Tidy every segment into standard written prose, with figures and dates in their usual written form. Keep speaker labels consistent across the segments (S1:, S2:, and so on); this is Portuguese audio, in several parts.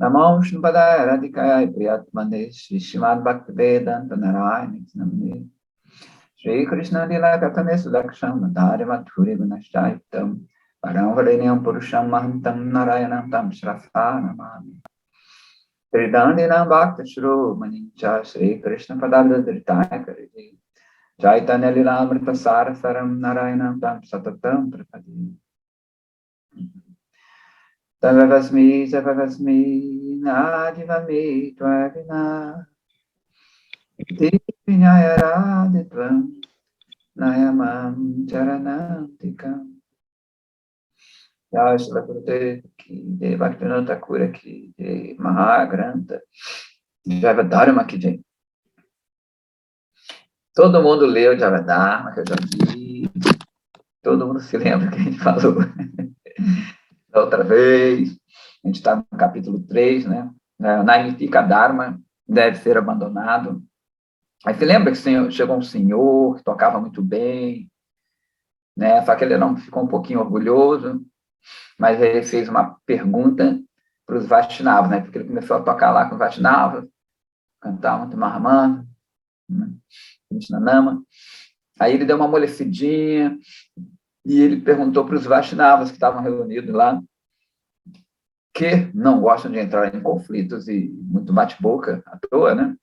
S1: Namo Shnupadaya Radhikaya Priyatmane Shri Srimad Bhaktivedanta Narayana Namne Shri Krishna Lila Katane Sudaksham Madhari Madhuri Gunashaitam Paramvarenyam Purusham Mahantam Narayanam Tam Shrafa Namami Tridandinam Bhakti Shru Manincha Shri Krishna Padabda Dritaya Kariji Chaitanya Lila Amrita Sarasaram Narayanam Tam Satatam Prapadi Tavavasmi Savavasmi Nadivami Tvavina Divinyaya Raditvam Nayamam Charanantikam Yashla Gurudeva Ki De Bhaktivinoda Thakur Ki De Mahagranta Javadharma Ki De. Todo mundo leu Javadharma, que eu já vi. Todo mundo se lembra que a gente falou da outra vez. A gente está no capítulo 3, né? Naimitika Dharma deve ser abandonado. Aí você lembra que chegou um senhor que tocava muito bem, né? Só que ele não ficou um pouquinho orgulhoso, mas ele fez uma pergunta para os Vaishnavas, né? Porque ele começou a tocar lá com os Vaishnavas, cantar muito Mahamana, né? Krishnanama. Aí ele deu uma amolecidinha e ele perguntou para os Vaishnavas que estavam reunidos lá, que não gostam de entrar em conflitos e muito bate-boca à toa, né?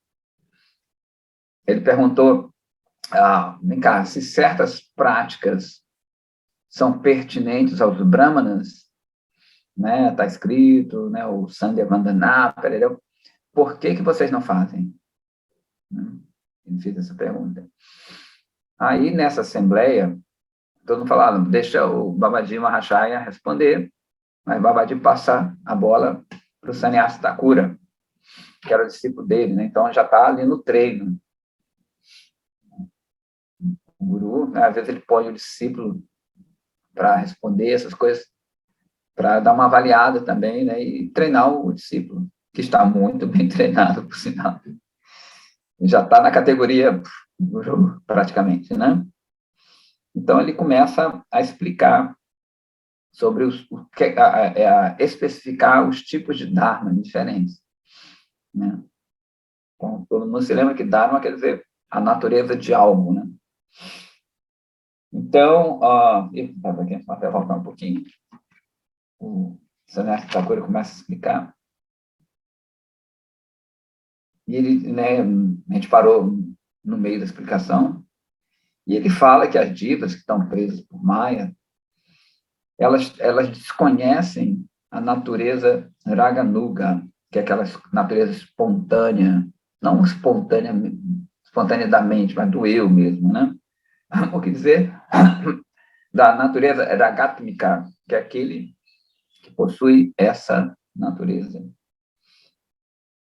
S1: Ele perguntou, vem cá, se certas práticas são pertinentes aos brahmanas, né? Está escrito, né? O Sandhya Vandana, por que vocês não fazem? Ele fez essa pergunta. Aí, nessa assembleia, todo mundo falava, deixa o Babaji Mahashaya responder, mas Babaji passa a bola para o Sannyasa Thakura, que era o discípulo dele, né? Então já está ali no treino. O guru, né, às vezes ele põe o discípulo para responder essas coisas, para dar uma avaliada também, né, e treinar o discípulo, que está muito bem treinado, por sinal. Já está na categoria guru, praticamente, né? Então ele começa a explicar sobre especificar os tipos de Dharma diferentes, né? Então, todo mundo se lembra que Dharma quer dizer a natureza de algo, né? Então, até voltar um pouquinho, o Sannyasa Thakura começa a explicar, e ele, né, a gente parou no meio da explicação, e ele fala que as divas que estão presas por Maya, elas desconhecem a natureza Raganuga, que é aquela natureza espontânea, não espontaneamente, mas do eu mesmo, né? O que dizer da natureza Ragatmika, que é aquele que possui essa natureza.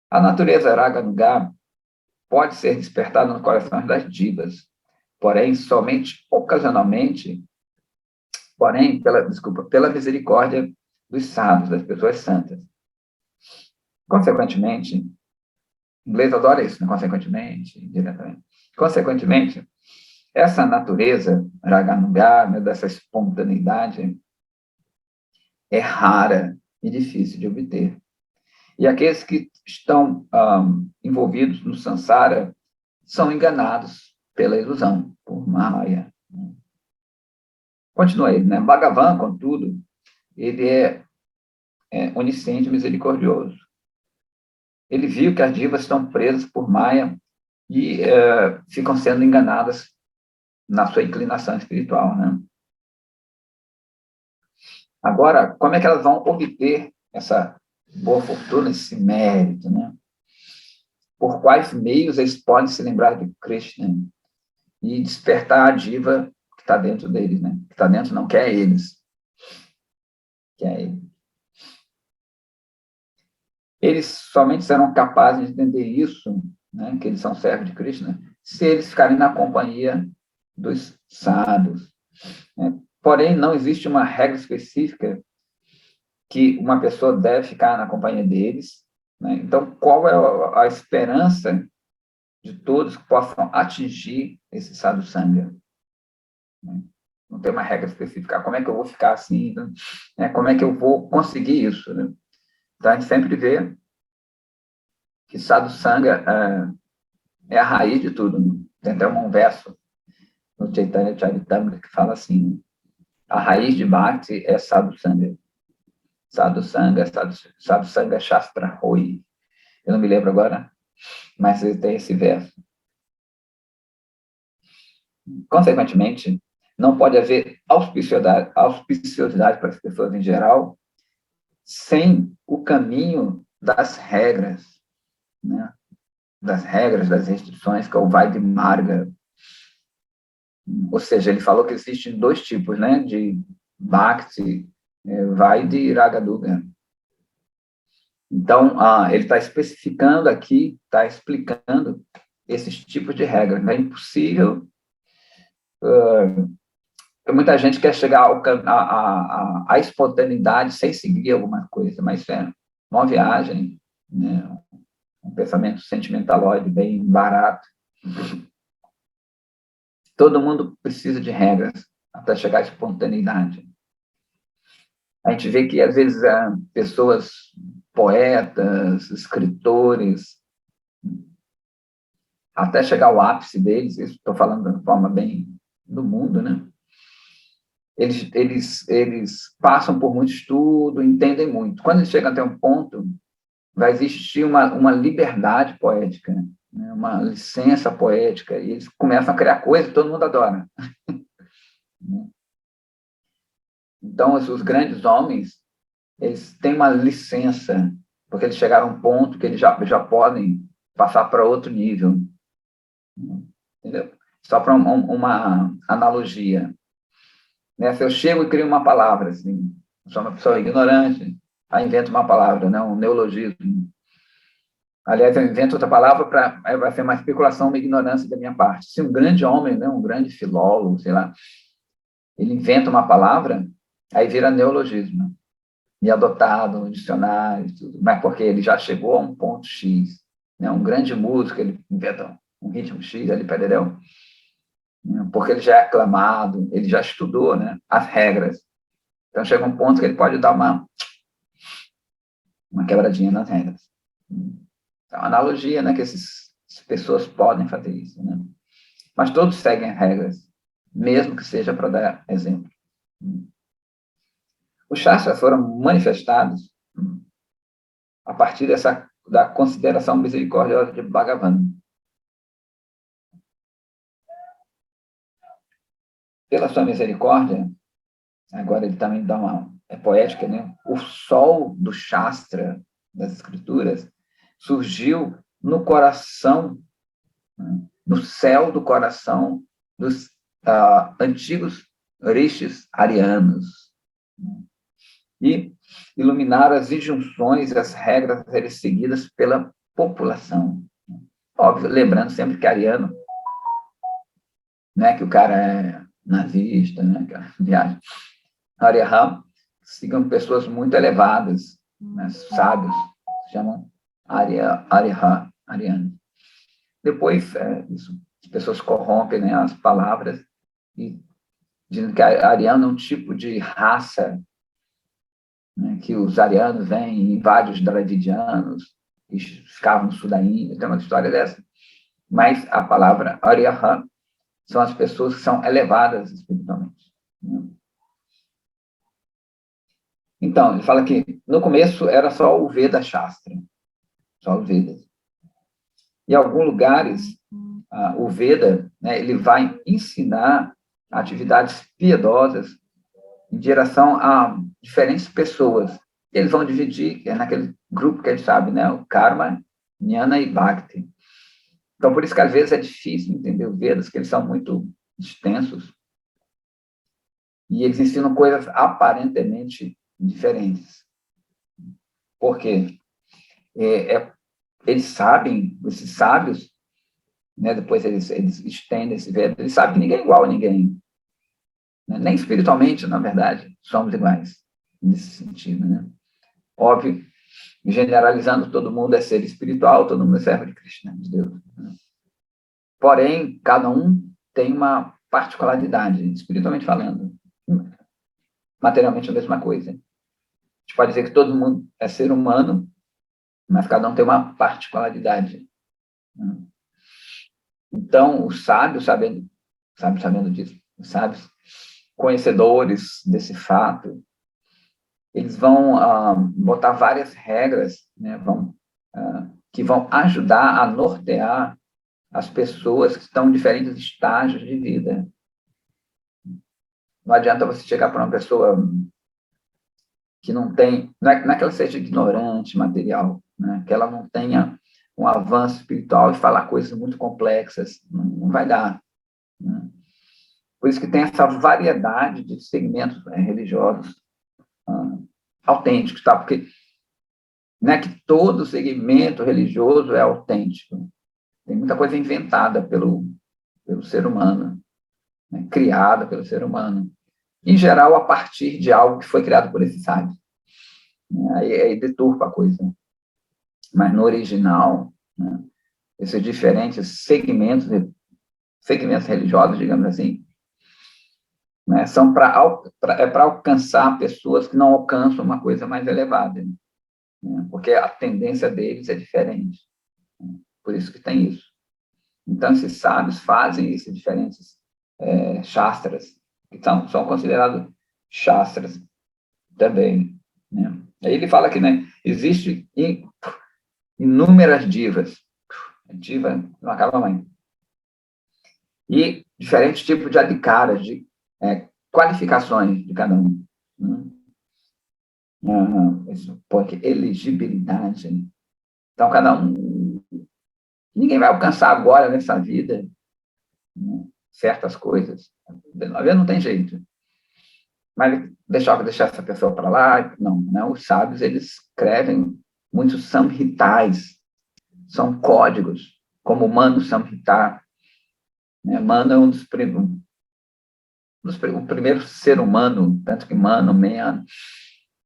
S1: A natureza Raganuga pode ser despertada no coração das divas, porém, somente ocasionalmente, pela misericórdia dos sábios, das pessoas santas. Consequentemente, em inglês adora isso, né? Consequentemente, diretamente. Consequentemente, essa natureza Raganuga, né, dessa espontaneidade, é rara e difícil de obter. E aqueles que estão envolvidos no samsara são enganados pela ilusão, por Maya. Continua ele, né? Bhagavan, contudo, ele é onisciente e misericordioso. Ele viu que as divas estão presas por Maya e ficam sendo enganadas na sua inclinação espiritual, né? Agora, como é que elas vão obter essa boa fortuna, esse mérito, né? Por quais meios eles podem se lembrar de Krishna e despertar a diva que está dentro deles, né? Que está dentro não, que é eles. Que é ele. Eles somente serão capazes de entender isso, né? Que eles são servos de Krishna, se eles ficarem na companhia dos sábios, né? Porém, não existe uma regra específica que uma pessoa deve ficar na companhia deles, né? Então, qual é a esperança de todos que possam atingir esse sadhu sangha? Não tem uma regra específica. Como é que eu vou ficar assim? Né? Como é que eu vou conseguir isso? Né? Então, a gente sempre vê que sadhusanga é a raiz de tudo. Né? Tem até um verso no Chaitanya Charitamrita que fala assim, a raiz de Bhakti é sadhusanga. Sadhusanga Shastra Hoi. Eu não me lembro agora, mas tem esse verso. Consequentemente, não pode haver auspiciosidade para as pessoas em geral sem o caminho das regras, né? Das regras, das restrições, que é o Vaidhi Marga. Ou seja, ele falou que existem dois tipos, né? De Bhakti, Vaidhi e Raganuga. Então, ele está especificando aqui, está explicando esses tipos de regras. É impossível. Muita gente quer chegar à espontaneidade sem seguir alguma coisa, mas é uma viagem, né? Um pensamento sentimentalóide bem barato. Todo mundo precisa de regras até chegar à espontaneidade. A gente vê que, às vezes, pessoas, poetas, escritores, até chegar ao ápice deles, estou falando de forma bem do mundo, né? Eles passam por muito estudo, entendem muito. Quando eles chegam até um ponto, vai existir uma liberdade poética, né? Uma licença poética, e eles começam a criar coisas que todo mundo adora. Então, os grandes homens, eles têm uma licença, porque eles chegaram a um ponto que eles já podem passar para outro nível. Entendeu? Só para uma analogia. Né? Se eu chego e crio uma palavra, assim, sou uma pessoa ignorante, aí invento uma palavra, né? Um neologismo. Aliás, eu invento outra palavra para vai ser uma especulação, uma ignorância da minha parte. Se um grande homem, né, um grande filólogo, sei lá, ele inventa uma palavra, aí vira neologismo. E adotado no dicionário, tudo. Mas porque ele já chegou a um ponto X. Né? Um grande músico, ele inventa um ritmo X ali, perderão. Porque ele já é aclamado, ele já estudou, né, as regras. Então, chega um ponto que ele pode dar uma quebradinha nas regras. É uma analogia, né, que essas pessoas podem fazer isso. Né? Mas todos seguem as regras, mesmo que seja para dar exemplo. Os Shastras foram manifestados a partir da consideração misericordiosa de Bhagavan. Pela sua misericórdia, agora ele também dá uma poética, né? O sol do Shastra, das Escrituras, surgiu no coração, né? No céu do coração dos antigos rishis arianos, né? E iluminaram as injunções e as regras a serem seguidas pela população. Óbvio, lembrando sempre que ariano, né, que o cara é nazista, né, aquela viagem. Ariham sigam pessoas muito elevadas, né, sábios, se chamam Ariha, arianos. Depois, as pessoas corrompem, né, as palavras e dizem que ariano é um tipo de raça, né, que os arianos vêm em vários dravidianos, que ficavam no sul da Índia, tem uma história dessa. Mas a palavra Ariha são as pessoas que são elevadas espiritualmente. Né? Então, ele fala que no começo era só o Veda Shastra, só os Vedas. Em alguns lugares, o Veda, né, ele vai ensinar atividades piedosas em direção a diferentes pessoas. Eles vão dividir, naquele grupo que a gente sabe, né, o Karma, Jnana e Bhakti. Então, por isso que às vezes é difícil entender os Vedas, que eles são muito extensos e eles ensinam coisas aparentemente diferentes. Por quê? Eles sabem, esses sábios, né, depois eles estendem esse Veda, eles sabem que ninguém é igual a ninguém. Né? Nem espiritualmente, na verdade, somos iguais, nesse sentido. Né? Óbvio, generalizando, todo mundo é ser espiritual, todo mundo é servo de Krishna, de Deus. Né? Porém, cada um tem uma particularidade, espiritualmente falando. Materialmente, a mesma coisa. A gente pode dizer que todo mundo é ser humano, mas cada um tem uma particularidade, né? Então, os sábios, sabendo disso, os sábios, conhecedores desse fato, eles vão botar várias regras, né, que vão ajudar a nortear as pessoas que estão em diferentes estágios de vida. Não adianta você chegar para uma pessoa que não tem, não é que ela seja ignorante material, né, que ela não tenha um avanço espiritual e falar coisas muito complexas, não vai dar, né? Por isso que tem essa variedade de segmentos, né, religiosos autênticos, tá? Porque não é que todo segmento religioso é autêntico. Tem muita coisa inventada pelo ser humano, né, criada pelo ser humano. Em geral, a partir de algo que foi criado por esse sábio. Aí deturpa a coisa. Mas no original, né, esses diferentes segmentos religiosos, digamos assim, né, são para alcançar pessoas que não alcançam uma coisa mais elevada, né, porque a tendência deles é diferente. Né, por isso que tem isso. Então, esses sábios fazem esses diferentes shastras, que são considerados shastras também, né? Aí ele fala que, né, existe inúmeras divas, diva não acaba mais, e diferentes tipos de adhikaras, de qualificações de cada um, né? Isso, porque elegibilidade, né? Então, cada um, ninguém vai alcançar agora nessa vida, né, certas coisas, às vezes não tem jeito, mas deixar essa pessoa para lá, não, né? Os sábios, eles escrevem muitos samhitais, são códigos, como o Manu Samhita, né? Manu é o primeiro ser humano, tanto que Manu, Man,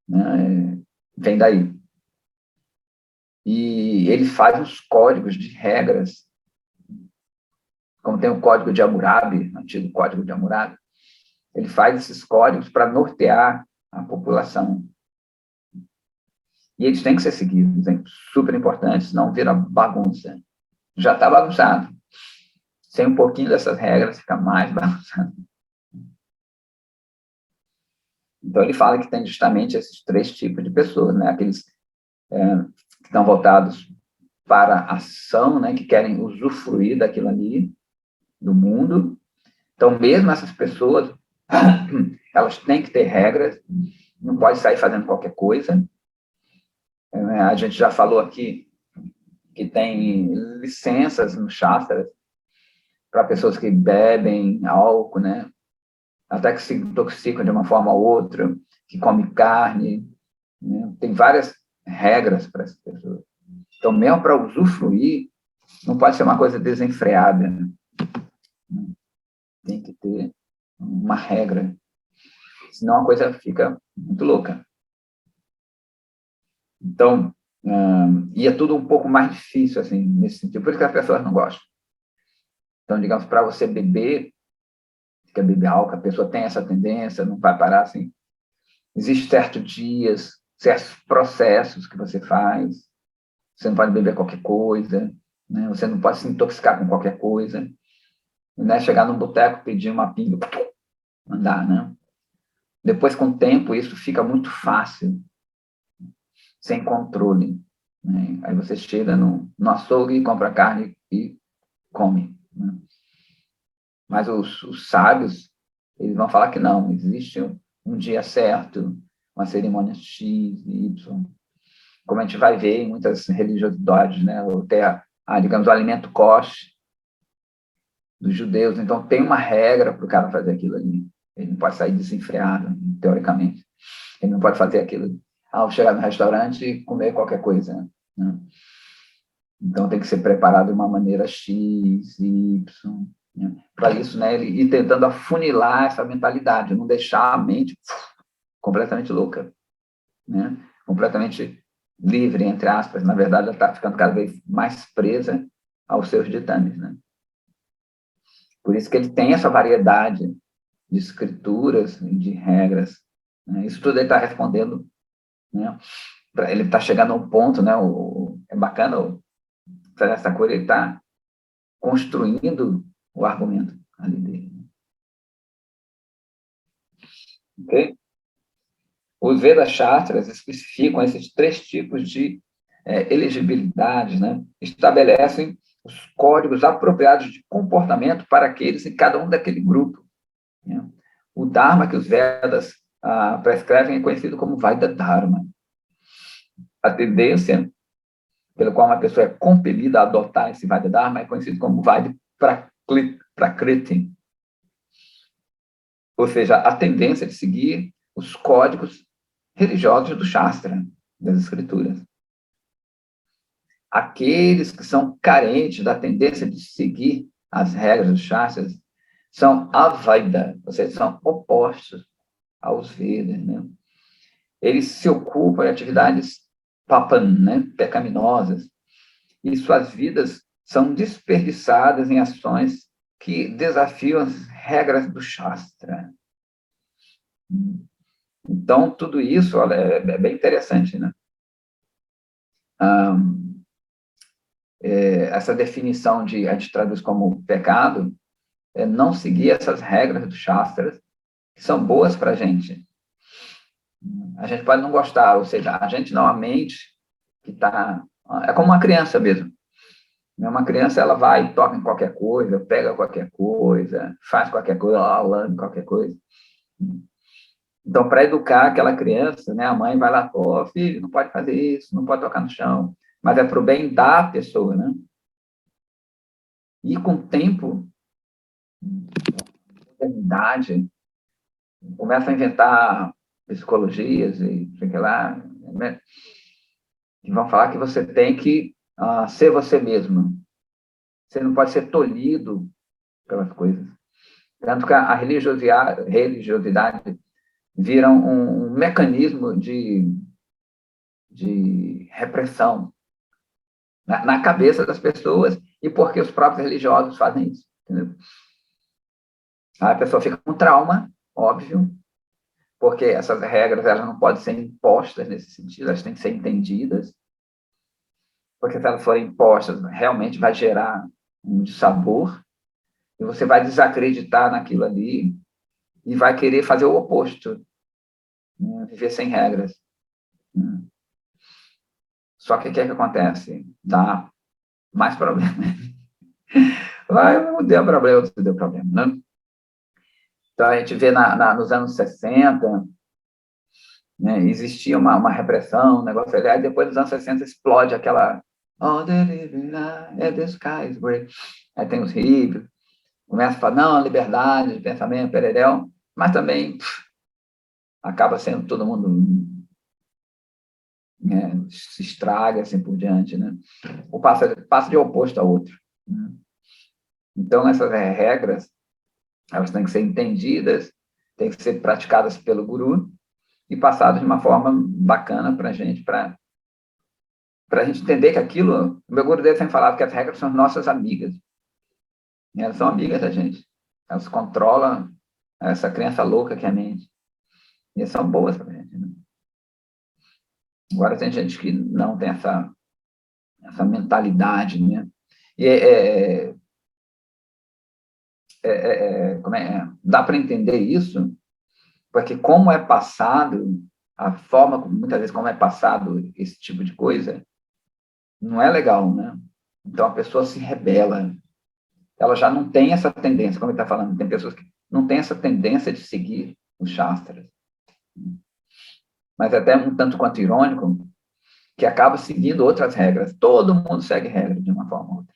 S1: né, vem daí. E ele faz os códigos de regras, como tem o código de Hammurabi, o antigo código de Hammurabi, ele faz esses códigos para nortear a população. E eles têm que ser seguidos, é super importante, senão vira bagunça. Já está bagunçado. Sem um pouquinho dessas regras, fica mais bagunçado. Então, ele fala que tem justamente esses três tipos de pessoas, né? Aqueles que estão voltados para a ação, né? Que querem usufruir daquilo ali, do mundo. Então, mesmo essas pessoas, elas têm que ter regras, não pode sair fazendo qualquer coisa. A gente já falou aqui que tem licenças no Shastra para pessoas que bebem álcool, né? Até que se intoxicam de uma forma ou outra, que comem carne, né? Tem várias regras para essas pessoas. Então, mesmo para usufruir, não pode ser uma coisa desenfreada, né? Tem que ter uma regra, senão a coisa fica muito louca. Então, e é tudo um pouco mais difícil, assim, nesse sentido, por isso que as pessoas não gostam. Então, digamos, para você beber, quer beber álcool, a pessoa tem essa tendência, não vai parar assim. Existem certos dias, certos processos que você faz, você não pode beber qualquer coisa, né? Você não pode se intoxicar com qualquer coisa, né? Chegar num boteco, pedir uma pinga, mandar, né? Depois, com o tempo, isso fica muito fácil, sem controle, né? Aí você chega no açougue, compra carne e come, né? Mas os sábios, eles vão falar que não, existe um dia certo, uma cerimônia X, Y, como a gente vai ver em muitas religiosidades, né? Ou até, digamos, o alimento kosher dos judeus. Então, tem uma regra para o cara fazer aquilo ali. Ele não pode sair desenfreado, teoricamente. Ele não pode fazer aquilo ao chegar no restaurante e comer qualquer coisa, né? Então, tem que ser preparado de uma maneira X, Y, né? Para isso, né, ele ir tentando afunilar essa mentalidade, não deixar a mente completamente louca, né? Completamente livre, entre aspas. Na verdade, ela está ficando cada vez mais presa aos seus ditames, né? Por isso que ele tem essa variedade de escrituras e de regras, né? Isso tudo ele está respondendo, né? Ele está chegando a um ponto, né? O é bacana fazer essa coisa, ele está construindo o argumento ali dele. Ok? Os Vedas Shastras especificam esses 3 tipos de elegibilidade, né? Estabelecem os códigos apropriados de comportamento para aqueles em cada um daquele grupo. Né? O Dharma que os Vedas prescrevem é conhecido como Vaidya Dharma. A tendência pelo qual uma pessoa é compelida a adotar esse Vaidya Dharma é conhecido como Vaidya Prakriti, ou seja, a tendência de seguir os códigos religiosos do Shastra, das Escrituras. Aqueles que são carentes da tendência de seguir as regras dos Shastras são Avaida, ou seja, são opostos aos Vedas, né? Eles se ocupam de atividades papan, né, pecaminosas, e suas vidas são desperdiçadas em ações que desafiam as regras do Shastra. Então, tudo isso, olha, é bem interessante, né? Essa definição a gente traduz como pecado, é não seguir essas regras do Shastras, que são boas para a gente. A gente pode não gostar, ou seja, a gente não, a mente que está... É como uma criança mesmo. Uma criança, ela vai e toca em qualquer coisa, pega qualquer coisa, faz qualquer coisa, lambe qualquer coisa. Então, para educar aquela criança, né, a mãe vai lá, pô, filho, não pode fazer isso, não pode tocar no chão, mas é para o bem da pessoa, né? E com o tempo, a idade, começa a inventar psicologias e sei lá, né? Que vão falar que você tem que ser você mesmo. Você não pode ser tolhido pelas coisas. Tanto que a religiosidade vira um mecanismo de repressão na cabeça das pessoas e porque os próprios religiosos fazem isso. Entendeu? A pessoa fica com trauma, óbvio, porque essas regras elas não podem ser impostas nesse sentido, elas têm que ser entendidas, porque se elas forem impostas, realmente vai gerar um dissabor, e você vai desacreditar naquilo ali e vai querer fazer o oposto, né? Viver sem regras. Né? Só que o que é que acontece? Dá mais problema. Não deu problema, outro deu problema, né? Então, a gente vê nos anos 60, né, existia uma repressão, um negócio ali, aí depois dos anos 60 explode aquela oh, the sky is gray. Aí tem os hippies, começa a falar, não, liberdade de pensamento, pereréu, mas também acaba sendo todo mundo, né, se estraga, assim por diante, né? Ou passa de oposto a outro. Né? Então, essas regras, elas têm que ser entendidas, têm que ser praticadas pelo guru e passadas de uma forma bacana para a gente entender que aquilo, o meu gurudev sempre falava que as regras são nossas amigas. E elas são amigas da gente. Elas controlam essa criança louca que é a mente. E são boas para a gente. Né? Agora tem gente que não tem essa mentalidade, né? E dá para entender isso, porque como é passado, a forma, muitas vezes, como é passado esse tipo de coisa, não é legal, né? Então, a pessoa se rebela. Ela já não tem essa tendência, como ele está falando, tem pessoas que não têm essa tendência de seguir os Shastras. Mas é até um tanto quanto irônico que acaba seguindo outras regras. Todo mundo segue regras de uma forma ou outra.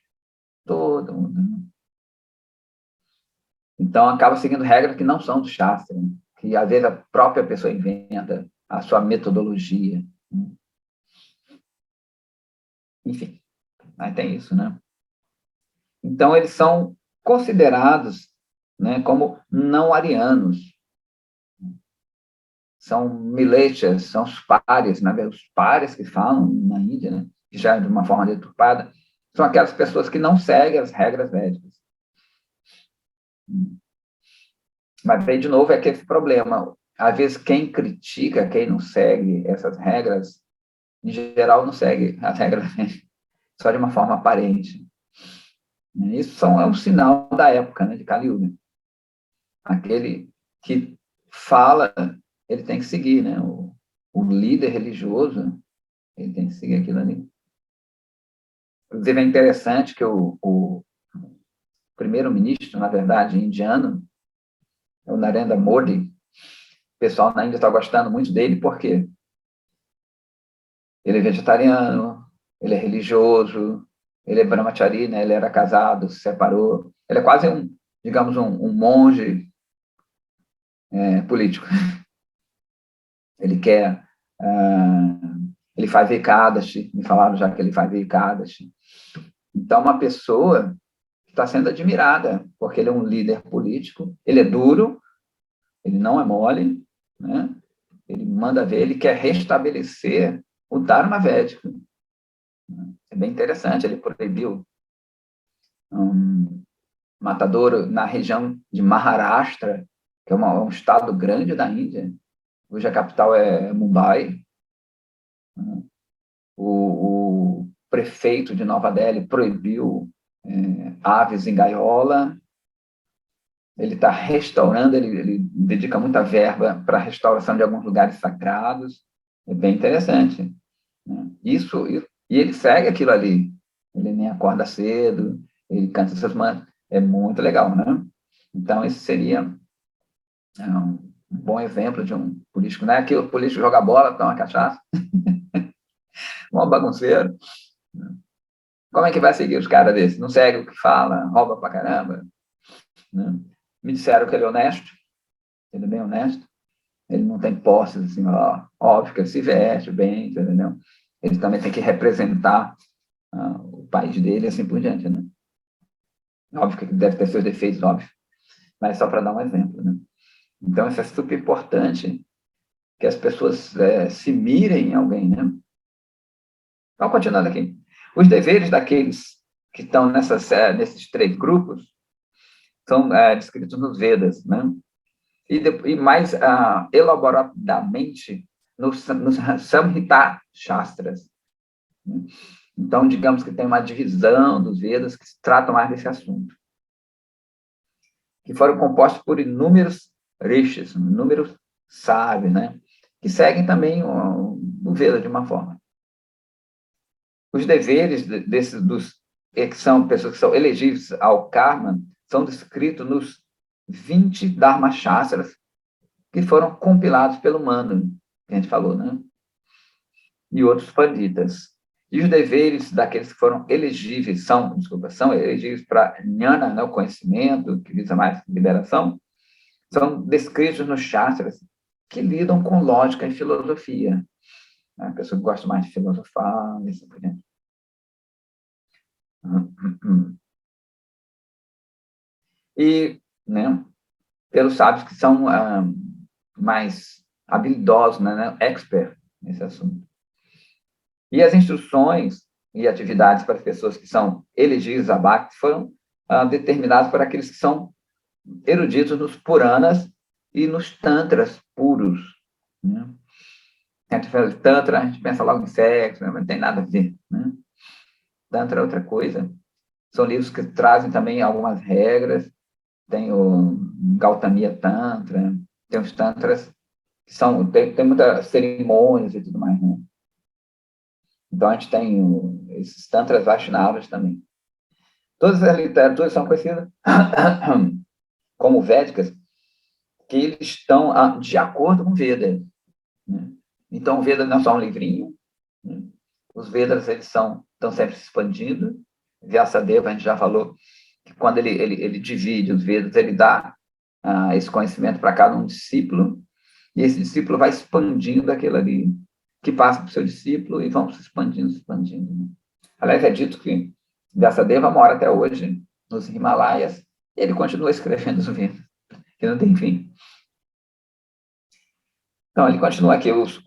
S1: Todo mundo. Né? Então, acaba seguindo regras que não são do Shastra, né? Que às vezes a própria pessoa inventa a sua metodologia. Né? Enfim, aí tem isso, né? Então, eles são considerados, né, como não arianos. São milechas, são os pares, né? Os pares que falam na Índia, né? Que já de uma forma deturpada, são aquelas pessoas que não seguem as regras védicas. Mas aí, de novo, é aquele problema. Às vezes, quem critica, quem não segue essas regras, em geral, não segue as regras védicas. só de uma forma aparente. Isso é um sinal da época, né, de Kali Yuga. Aquele que fala, ele tem que seguir, né? O líder religioso, ele tem que seguir aquilo ali. Inclusive, é interessante que o primeiro-ministro, na verdade, indiano, é o Narendra Modi. O pessoal na Índia está gostando muito dele, porque ele é vegetariano, ele é religioso, ele é brahmachari, né? Ele era casado, se separou. Ele é quase digamos, um monge político. Ele quer... ele faz Ekadashi, me falaram já que ele faz Ekadashi. Então, uma pessoa que está sendo admirada, porque ele é um líder político, ele é duro, ele não é mole, né? Ele manda ver, ele quer restabelecer o Dharma védico. É bem interessante, ele proibiu matadouro na região de Maharashtra, que é um estado grande da Índia, cuja capital é Mumbai. O prefeito de Nova Delhi proibiu aves em gaiola. Ele está restaurando, ele dedica muita verba para a restauração de alguns lugares sagrados. É bem interessante, né? E ele segue aquilo ali. Ele nem acorda cedo, ele canta seus mantras. É muito legal, né? Então, esse seria um bom exemplo de um político. Não é que o político joga bola, toma cachaça, um bagunceiro. Como é que vai seguir os caras desses? Não segue o que fala, rouba pra caramba, né? Me disseram que ele é honesto, ele é bem honesto, ele não tem posses, assim, óbvio que ele se veste bem, entendeu? Ele também tem que representar o país dele, assim por diante, né? Óbvio que ele deve ter seus defeitos, óbvio, mas só para dar um exemplo, né? Então, isso é super importante, que as pessoas se mirem em alguém, né? Então, continuando aqui. Os deveres daqueles que estão nesses 3 grupos são descritos nos Vedas, né? E mais elaboradamente nos Samhita Shastras. Então, digamos que tem uma divisão dos Vedas que tratam mais desse assunto, que foram compostos por inúmeros rishis, inúmeros sábios, né? Que seguem também o Veda de uma forma. Os deveres que são pessoas que são elegíveis ao karma são descritos nos 20 Dharma Shastras que foram compilados pelo Manu, que a gente falou, né? E outros panditas. E os deveres daqueles que foram elegíveis, são elegíveis para jnana, né, o conhecimento, que visa mais liberação, são descritos nos Shastras, que lidam com lógica e filosofia. A pessoa que gosta mais de filosofar, e assim por diante. E, né, pelos sábios que são mais habilidosos, né, expert nesse assunto. E as instruções e atividades para as pessoas que são elegíveis a Bhakti foram determinadas por aqueles que são eruditos nos Puranas e nos Tantras puros, né? A gente fala de Tantra, a gente pensa logo em sexo, né? Mas não tem nada a ver, né? Tantra é outra coisa. São livros que trazem também algumas regras. Tem o Gautamiya Tantra, tem os Tantras que tem muitas cerimônias e tudo mais, né? Então, a gente tem esses Tantras Vaishnavas também. Todas as literaturas são conhecidas como védicas, que eles estão de acordo com o Veda, né? Então, o Veda não é só um livrinho, né? Os Vedas eles estão sempre se expandindo. Vyasadeva, a gente já falou, que quando ele divide os Vedas, ele dá esse conhecimento para cada um discípulo, e esse discípulo vai expandindo aquilo ali, que passa para o seu discípulo, e vão se expandindo, né? Aliás, é dito que Vyasadeva mora até hoje nos Himalaias, e ele continua escrevendo os Vedas, que não tem fim. Então, ele continua aqui, os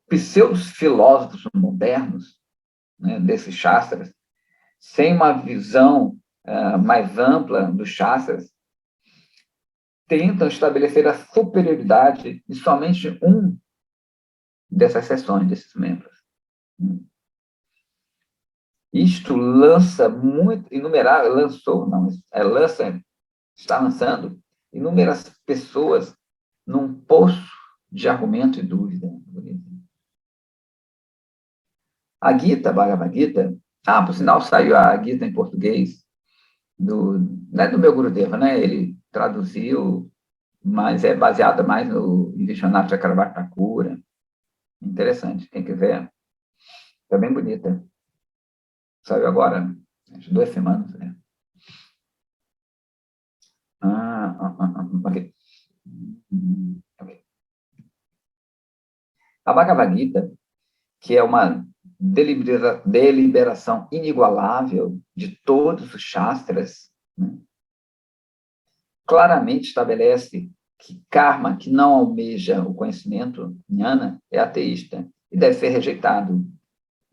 S1: pseudo-filósofos modernos, né, desses Shastras, sem uma visão mais ampla dos Shastras, tentam estabelecer a superioridade de somente um dessas seções, desses membros. Isto lança muito, inumerável, lançou, não, está lançando inúmeras pessoas num poço de argumento e dúvida. A Gita, Bhagavad Gita, por sinal, saiu a Gita em português, não é do meu Gurudeva, né? Ele traduziu, mas é baseada mais no Vishwanath Chakravarti Thakura. Interessante, quem quiser. É bem bonita. Saiu agora, acho 2 semanas. Né? Ok. Ok. A Bhagavad Gita, que é uma deliberação inigualável de todos os Shastras, né? Claramente estabelece que karma que não almeja o conhecimento, jnana, é ateísta e deve ser rejeitado.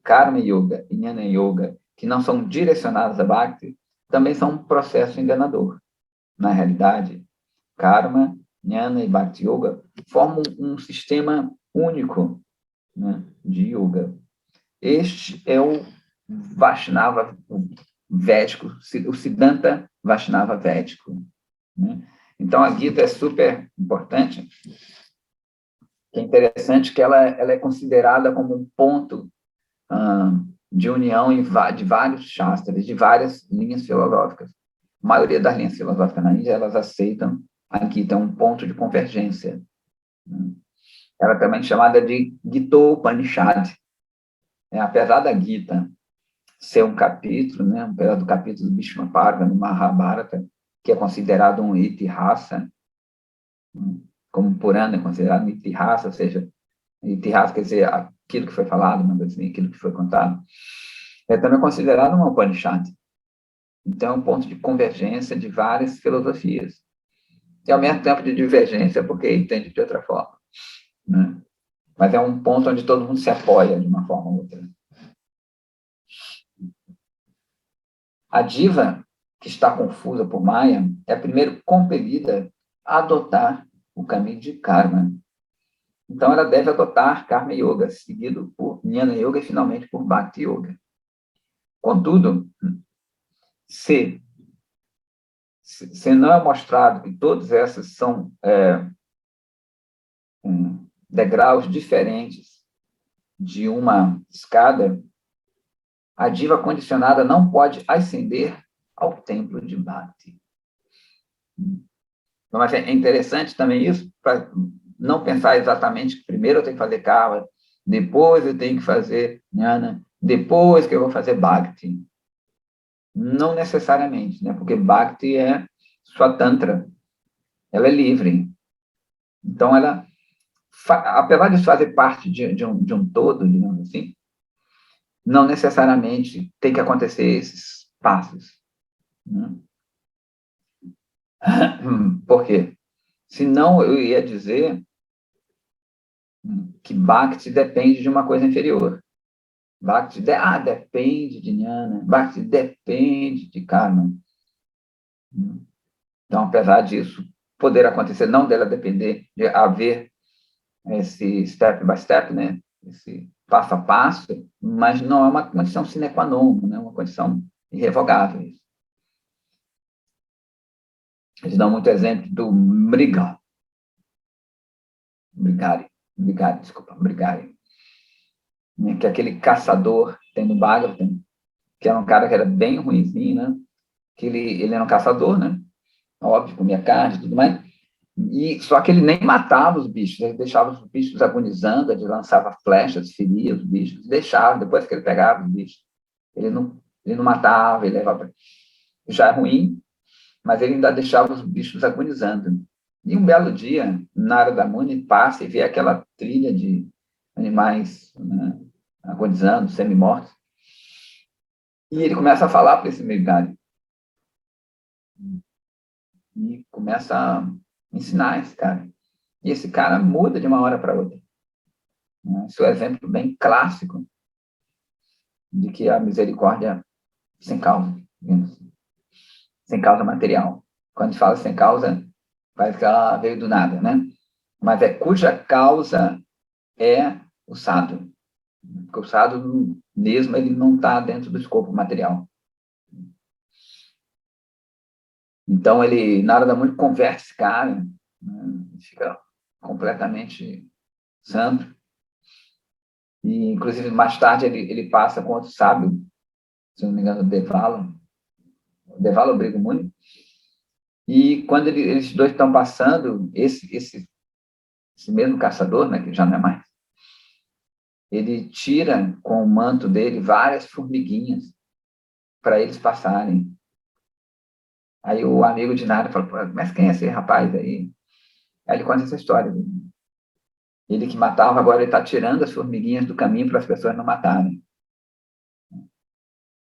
S1: Karma Yoga e Jnana Yoga, que não são direcionados a Bhakti, também são um processo enganador. Na realidade, Karma, Jnana e Bhakti Yoga formam um sistema único, né, de Yoga. Este é o Vaishnava védico, o Siddhanta Vaishnava védico. Né? Então, a Gita é super importante. É interessante que ela é considerada como um ponto de união de vários shastras, de várias linhas filosóficas. A maioria das linhas filosóficas na Índia, elas aceitam a Gita, um ponto de convergência. Né? Ela também é chamada de Gita-Upanishad. Apesar da Gita ser um capítulo, né, um pedaço do capítulo do Bhishma Parva, no Mahabharata, que é considerado um itihasa, como Purana é considerado um itihasa, ou seja, itihasa quer dizer aquilo que foi falado, assim, aquilo que foi contado, é também considerado uma Upanishad. Então, é um ponto de convergência de várias filosofias. E, ao mesmo tempo, de divergência, porque entende de outra forma. Né? Mas é um ponto onde todo mundo se apoia de uma forma ou outra. A diva, que está confusa por Maya, é primeiro compelida a adotar o caminho de karma. Então, ela deve adotar Karma Yoga, seguido por Jnana Yoga e, finalmente, por Bhakti Yoga. Contudo, se não é mostrado que todas essas são degraus diferentes de uma escada, a diva condicionada não pode ascender ao templo de Bhakti. Mas é interessante também isso, para não pensar exatamente que primeiro eu tenho que fazer Kava, depois eu tenho que fazer Jnana, depois que eu vou fazer Bhakti. Não necessariamente, né? Porque Bhakti é sua tantra, ela é livre. Então, ela, apesar de fazer parte de um todo, digamos assim, não necessariamente tem que acontecer esses passos. Né? Por quê? Senão eu ia dizer que Bhakti depende de uma coisa inferior. Bhakti depende de Jnana, Bhakti depende de Karma. Então, apesar disso poder acontecer, não dela depender, de haver esse step by step, né? Esse passo a passo, mas não é uma condição sine qua non, né? Uma condição irrevogável. Eles dão muito exemplo do Brigari, né? Que é aquele caçador, tem no Bhagavatam, que era um cara que era bem ruinzinho, né? Que ele era um caçador, né? Óbvio, comia carne e tudo mais, só que ele nem matava os bichos, ele deixava os bichos agonizando, ele lançava flechas, feria os bichos, deixava, depois que ele pegava os bichos. Ele não matava, ele levava. Já é ruim, mas ele ainda deixava os bichos agonizando. E um belo dia, Narada Muni passa e vê aquela trilha de animais, né, agonizando, semi-mortos, e ele começa a falar para esse Megari. E começa a ensinar esse cara. E esse cara muda de uma hora para outra. Esse é um exemplo bem clássico de que a misericórdia sem causa, sem causa material. Quando a gente fala sem causa, parece que ela veio do nada, né? Mas cuja causa é o sadhu. Porque o sadhu mesmo ele não está dentro do escopo material. Então, ele, Narada Muni converte esse cara, né, fica completamente santo. E, inclusive, mais tarde, ele passa com outro sábio, se não me engano, Devala Brigu Muni. E quando eles dois estão passando, esse mesmo caçador, né, que já não é mais, ele tira com o manto dele várias formiguinhas para eles passarem. Aí o amigo de Nara fala, mas quem é esse rapaz aí? Aí ele conta essa história. Ele que matava, agora ele está tirando as formiguinhas do caminho para as pessoas não matarem.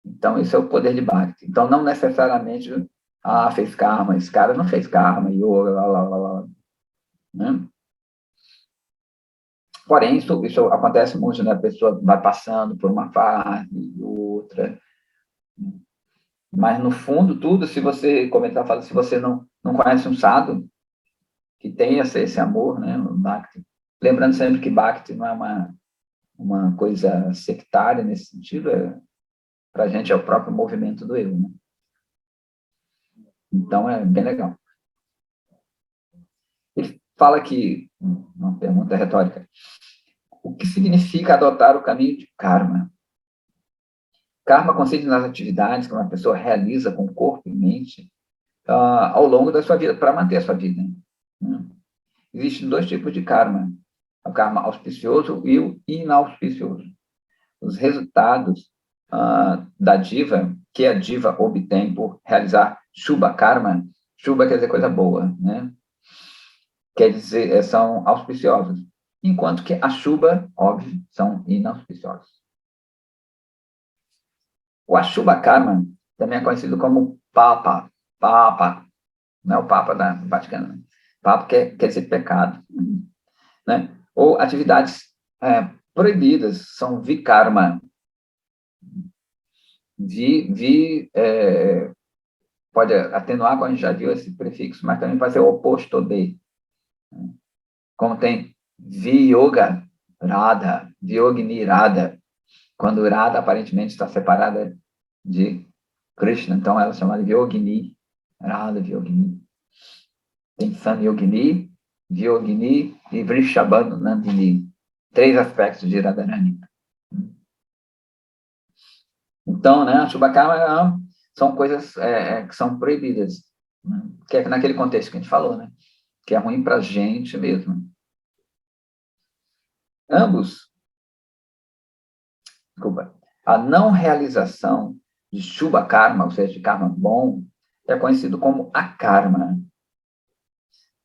S1: Então, isso é o poder de Bhakti. Então, não necessariamente, fez karma, esse cara não fez karma, yoga, lá, lá, lá, lá. Né? Porém, isso acontece muito, né? A pessoa vai passando por uma fase e outra. Mas, no fundo, tudo, se você, como ele está falando, se você não conhece um sadhu que tem esse amor, né? O Bhakti. Lembrando sempre que Bhakti não é uma coisa sectária nesse sentido, para a gente é o próprio movimento do eu, né? Então, é bem legal. Ele fala que, uma pergunta retórica, o que significa adotar o caminho de karma? Karma consiste nas atividades que uma pessoa realiza com corpo e mente ao longo da sua vida, para manter a sua vida. Né? Existem dois tipos de karma, o karma auspicioso e o inauspicioso. Os resultados da diva, que a diva obtém por realizar Shubha Karma, Shubha quer dizer coisa boa, né? Quer dizer, são auspiciosos, enquanto que a Shubha, óbvio, são inauspiciosos. O Ashubha Karma também é conhecido como Papa, não é o Papa da Vaticano, né? Papa quer dizer pecado, né? Ou atividades proibidas, são Vikarma, pode atenuar quando a gente já viu esse prefixo, mas também pode ser o oposto de. Como tem Viyoga Radha, Vyogini Radha, quando Radha aparentemente está separada de Krishna, então ela é chamada de Vyogini, Radha Vyogini. Tem Samyogini, Vyogini e Vrishabhanandini. 3 aspectos de Radharani. Então, né, a Shubhakama são coisas que são proibidas, né? Que é naquele contexto que a gente falou, né? Que é ruim para a gente mesmo. Desculpa, a não realização de Shubha Karma, ou seja, de karma bom, é conhecido como akarma.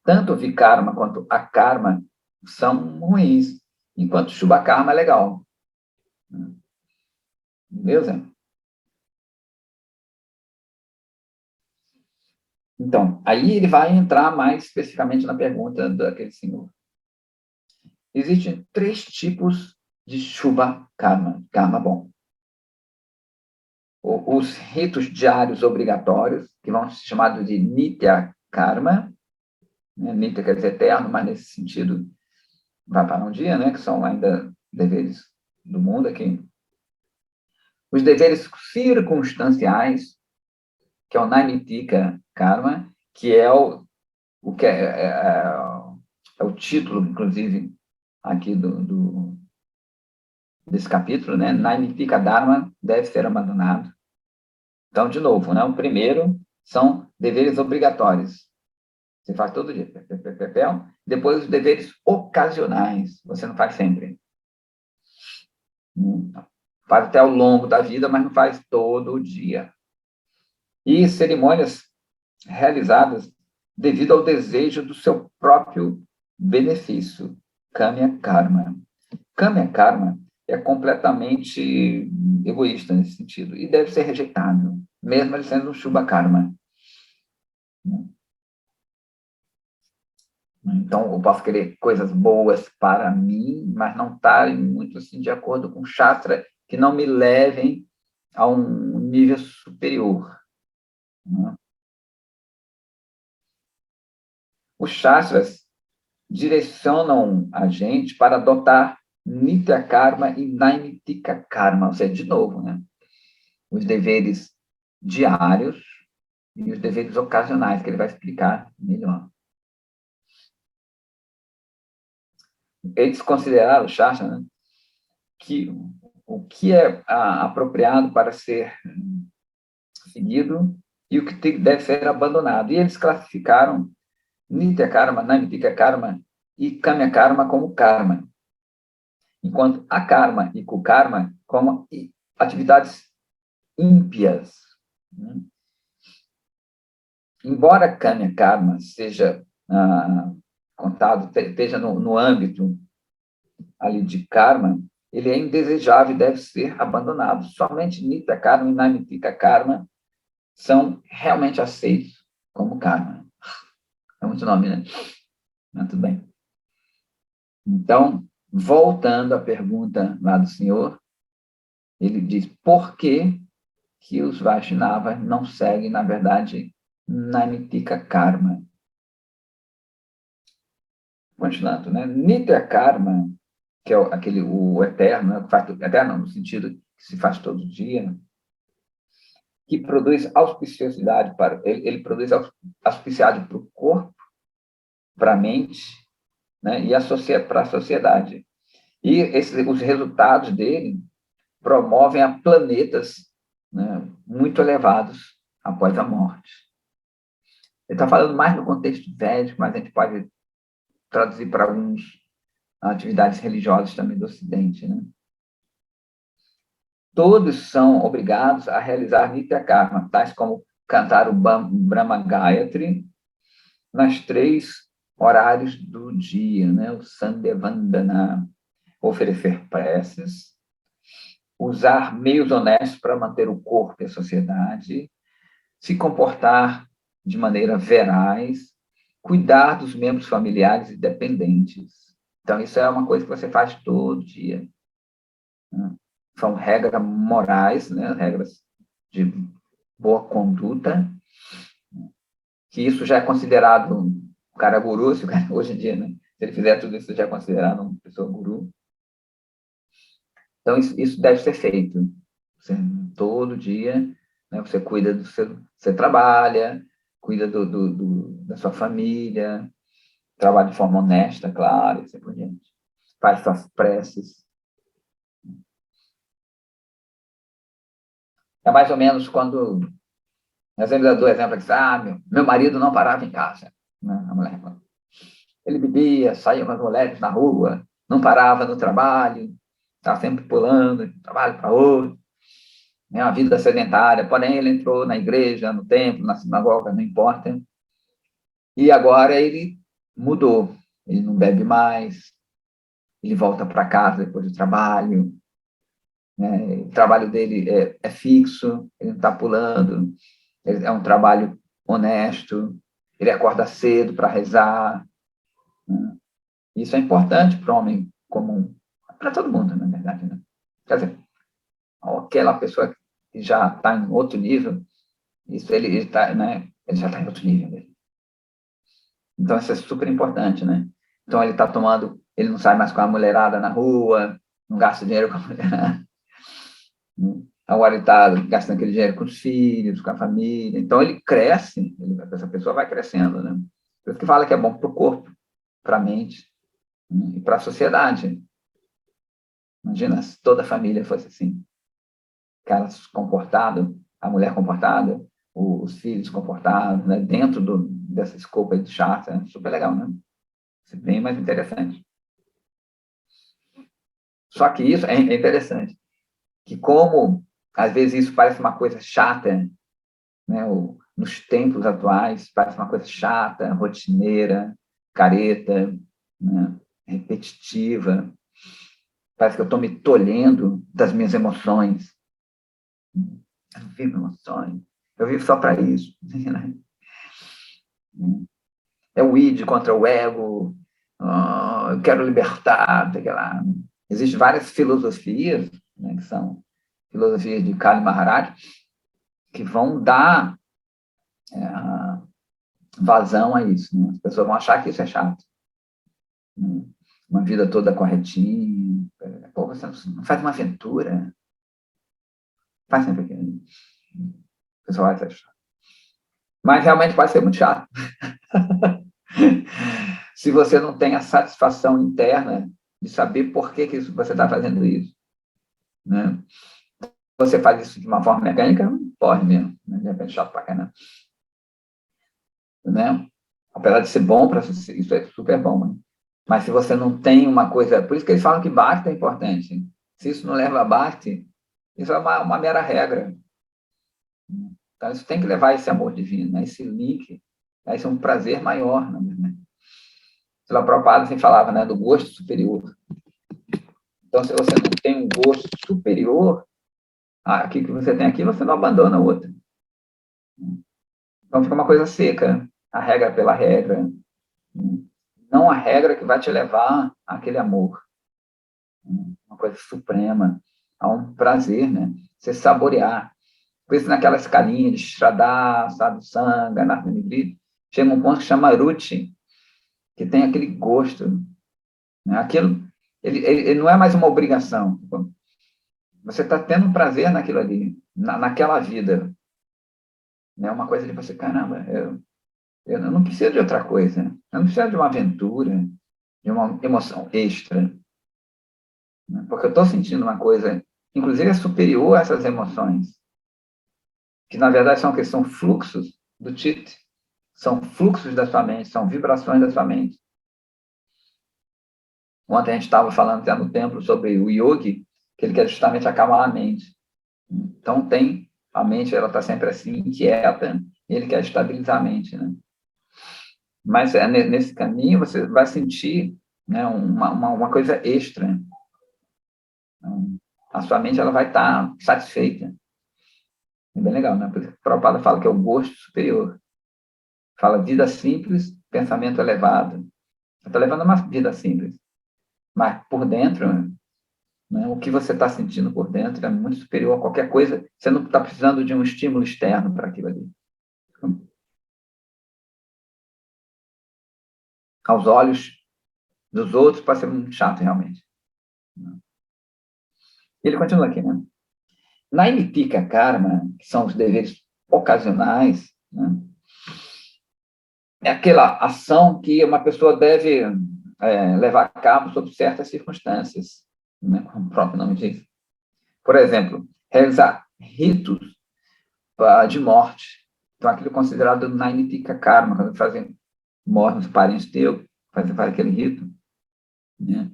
S1: Tanto o Vikarma quanto a karma são ruins, enquanto Shubha Karma é legal. Beleza? Então, aí ele vai entrar mais especificamente na pergunta daquele senhor. Existem 3 tipos de Shubha Karma, karma bom. Os ritos diários obrigatórios, que vão ser chamados de Nitya Karma, né? Nitya quer dizer eterno, mas nesse sentido vai para um dia, né? Que são ainda deveres do mundo aqui. Os deveres circunstanciais, que é o Naimittika Karma, que é o que é o título, inclusive, aqui desse capítulo, né? Naimittika Dharma deve ser abandonado. Então, de novo, né? O primeiro são deveres obrigatórios. Você faz todo dia. Depois, os deveres ocasionais. Você não faz sempre. Faz até ao longo da vida, mas não faz todo dia. E cerimônias realizadas devido ao desejo do seu próprio benefício. Kamya Karma. Kamya Karma é completamente egoísta nesse sentido e deve ser rejeitado, mesmo ele sendo um Shubha Karma. Então, eu posso querer coisas boas para mim, mas não estarem muito assim de acordo com o Shastra, que não me levem a um nível superior. Né? Os Shastras direcionam a gente para adotar Nitya Karma e Naimittika Karma, ou seja, de novo, né? Os deveres diários e os deveres ocasionais, que ele vai explicar melhor. Eles consideraram, Shastra, né, que o que é apropriado para ser seguido e o que deve ser abandonado. E eles classificaram Nitya Karma, Naimittika Karma e Kamya Karma como karma, enquanto a karma e kukarma como atividades ímpias. Embora Kamya Karma seja contado, esteja no âmbito ali de karma, ele é indesejável e deve ser abandonado. Somente Nitya Karma e Naimittika Karma são realmente aceitos como karma. É muito nome, né? Mas tudo bem. Então, voltando à pergunta lá do senhor, ele diz, por que os Vaishnavas não seguem, na verdade, Naimittika Karma? Continuando, né? Nitya Karma, que é o eterno, né? Eterno no sentido que se faz todo dia, que produz auspiciosidade ele produz auspiciado para o corpo, para a mente, né? E para a sociedade. E os resultados dele promovem a planetas, né, muito elevados após a morte. Ele está falando mais no contexto védico, mas a gente pode traduzir para algumas atividades religiosas também do Ocidente. Né? Todos são obrigados a realizar Nitya Karma, tais como cantar o Brahma Gayatri nas 3 horários do dia, né? O Sandhya Vandana, oferecer preces, usar meios honestos para manter o corpo e a sociedade, se comportar de maneira veraz, cuidar dos membros familiares e dependentes. Então, isso é uma coisa que você faz todo dia. Né? São regras morais, né? Regras de boa conduta, que isso já é considerado um cara guru, hoje em dia, né? Se ele fizer tudo isso, já é considerado uma pessoa guru. Então, isso deve ser feito. Você, todo dia, né, você cuida do seu... Você trabalha, cuida da sua família, trabalha de forma honesta, claro, e assim por diante. Faz suas preces. É mais ou menos quando... Nós ainda dou exemplo aqui, meu marido não parava em casa. Né? A mulher fala. Ele bebia, saía com as mulheres na rua, não parava no trabalho, estava sempre pulando de um trabalho para outro. É uma vida sedentária, porém ele entrou na igreja, no templo, na sinagoga, não importa, e agora ele mudou, ele não bebe mais, ele volta para casa depois do trabalho, né? O trabalho dele é fixo, ele não está pulando, é um trabalho honesto, ele acorda cedo para rezar, né? Isso é importante para o homem comum, para todo mundo, na verdade, né? Quer dizer, aquela pessoa que já está em outro nível, isso ele tá, né? Ele já está em outro nível mesmo. Então, isso é super importante, né? Então, ele está tomando, ele não sai mais com a mulherada na rua, não gasta dinheiro com a mulherada. Agora ele está gastando aquele dinheiro com os filhos, com a família. Então, ele cresce, essa pessoa vai crescendo, né? Por isso que fala que é bom para o corpo, para a mente, né? E para a sociedade. Imagina se toda a família fosse assim. O cara comportado, a mulher comportada, os filhos comportados, né? Dentro dessa escopa aí do chart, é super legal, né? Isso é bem mais interessante. Só que isso é interessante, que como, às vezes, isso parece uma coisa chata, né? Nos tempos atuais, parece uma coisa chata, rotineira, careta, né? Repetitiva. Parece que eu estou me tolhendo das minhas emoções. Eu não vivo emoções. Eu vivo só para isso. É o id contra o ego. Eu quero libertar. Lá. Existem várias filosofias, né, que são filosofias de Kali Maharaj, que vão dar vazão a isso. Né? As pessoas vão achar que isso é chato. Né? uma vida toda corretinha. Pô, você não faz uma aventura? Faz sempre aquilo. O pessoal vai achar. Mas realmente pode ser muito chato. Se você não tem a satisfação interna de saber por que você está fazendo isso. Né? Você faz isso de uma forma mecânica, não pode mesmo. Né? De repente, chato pra caramba. Né? Apesar de ser bom, isso é super bom. Né? Mas se você não tem uma coisa... Por isso que eles falam que Bhakti é importante. Se isso não leva a Bhakti, isso é uma mera regra. Então, isso tem que levar esse amor divino, né? Esse link, né? Esse é um prazer maior. Né? Srila Prabhupada assim falava, né, do gosto superior. Então, se você não tem um gosto superior àquilo que você tem aqui, você não abandona o outro. Então, fica uma coisa seca, a regra pela regra. Não a regra que vai te levar àquele amor. Uma coisa suprema, a um prazer, né? Você saborear. Por isso, naquela escalinha de Shraddha, Sadhusanga, Anartha-Nibrita, chega um ponto que chama Ruchi, que tem aquele gosto. Né? Aquilo, ele não é mais uma obrigação. Você está tendo prazer naquilo ali, naquela vida. É uma coisa de você, caramba, eu não preciso de outra coisa. Eu não preciso de uma aventura, de uma emoção extra. Né? Porque eu estou sentindo uma coisa, inclusive, é superior a essas emoções, que, na verdade, são fluxos do Chit, são fluxos da sua mente, são vibrações da sua mente. Ontem a gente estava falando até no templo sobre o yogi, que ele quer justamente acalmar a mente. Então, a mente, ela está sempre assim, inquieta, e ele quer estabilizar a mente, né? Mas nesse caminho você vai sentir, né, uma coisa extra. Então, a sua mente, ela vai estar satisfeita. É bem legal, né? Por isso que o Prabhupada fala que é o gosto superior. Fala vida simples, pensamento elevado. Você está levando uma vida simples. Mas por dentro, né, o que você está sentindo por dentro é muito superior a qualquer coisa. Você não está precisando de um estímulo externo para aquilo ali. Aos olhos dos outros, pode ser muito chato, realmente. Ele continua aqui, né? Naimittika karma, que são os deveres ocasionais, né? É aquela ação que uma pessoa deve levar a cabo sob certas circunstâncias, né? Como o próprio nome diz. Por exemplo, realizar ritos de morte. Então, aquilo é considerado Naimittika karma, quando fazem morte nos parentes teus, faz aquele rito, né?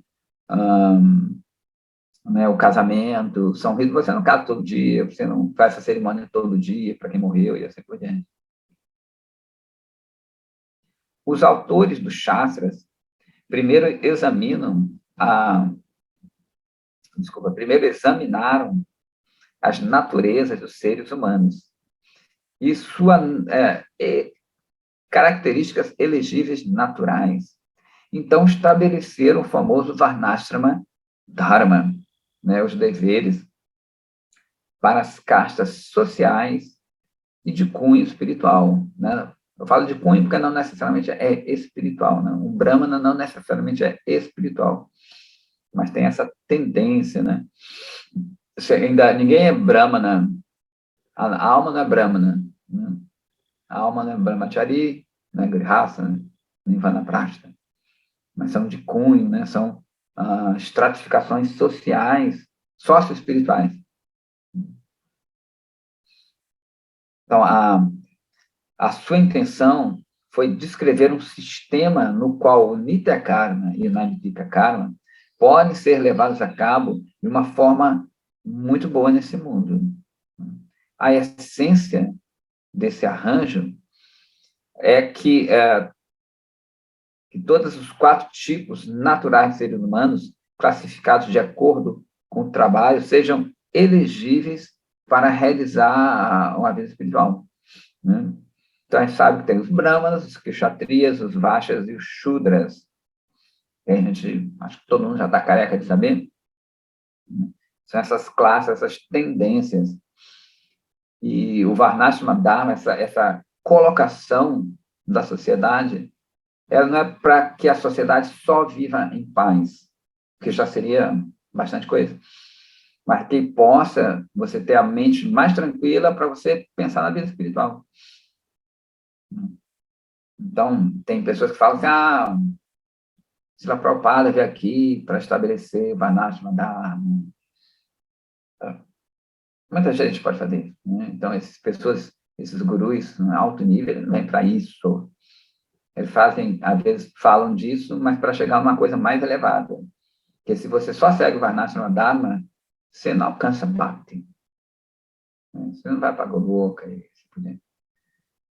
S1: Né, o casamento, são ritos, você não casa todo dia, você não faz essa cerimônia todo dia para quem morreu e assim por diante. Os autores dos Shastras primeiro examinaram as naturezas dos seres humanos e suas características elegíveis naturais. Então, estabeleceram o famoso Varnashrama Dharma, né, os deveres para as castas sociais e de cunho espiritual. Né? Eu falo de cunho porque não necessariamente é espiritual. Né? Um Brahmana não necessariamente é espiritual, mas tem essa tendência. Né? Ninguém é Brahmana, a alma não é Brahmana. Né? A alma não é Brahmachari, não é Grihastha, nem Vanaprastha, mas são de cunho, né? São estratificações sociais, socioespirituais. Então, a sua intenção foi descrever um sistema no qual o Nitya Karma e o Naimittika Karma podem ser levados a cabo de uma forma muito boa nesse mundo. A essência desse arranjo é que todos os 4 tipos naturais de seres humanos, classificados de acordo com o trabalho, sejam elegíveis para realizar uma vida espiritual. Né? Então, a gente sabe que tem os brahmanas, os kshatriyas, os vaixas e os shudras. E a gente, acho que todo mundo já está careca de saber. São essas classes, essas tendências. E o Varnashrama Dharma, essa colocação da sociedade, ela não é para que a sociedade só viva em paz, que já seria bastante coisa, mas que possa você ter a mente mais tranquila para você pensar na vida espiritual. Então, tem pessoas que falam assim, Srila Prabhupada veio aqui para estabelecer Varnashram Dharma. Muita gente pode fazer isso, né? Então, essas pessoas, esses gurus, em alto nível, não vêm para isso. Eles fazem, às vezes, falam disso, mas para chegar a uma coisa mais elevada. Porque se você só segue o Varnashram Dharma, você não alcança Bhakti. Né? Você não vai para a Goloka e assim por diante.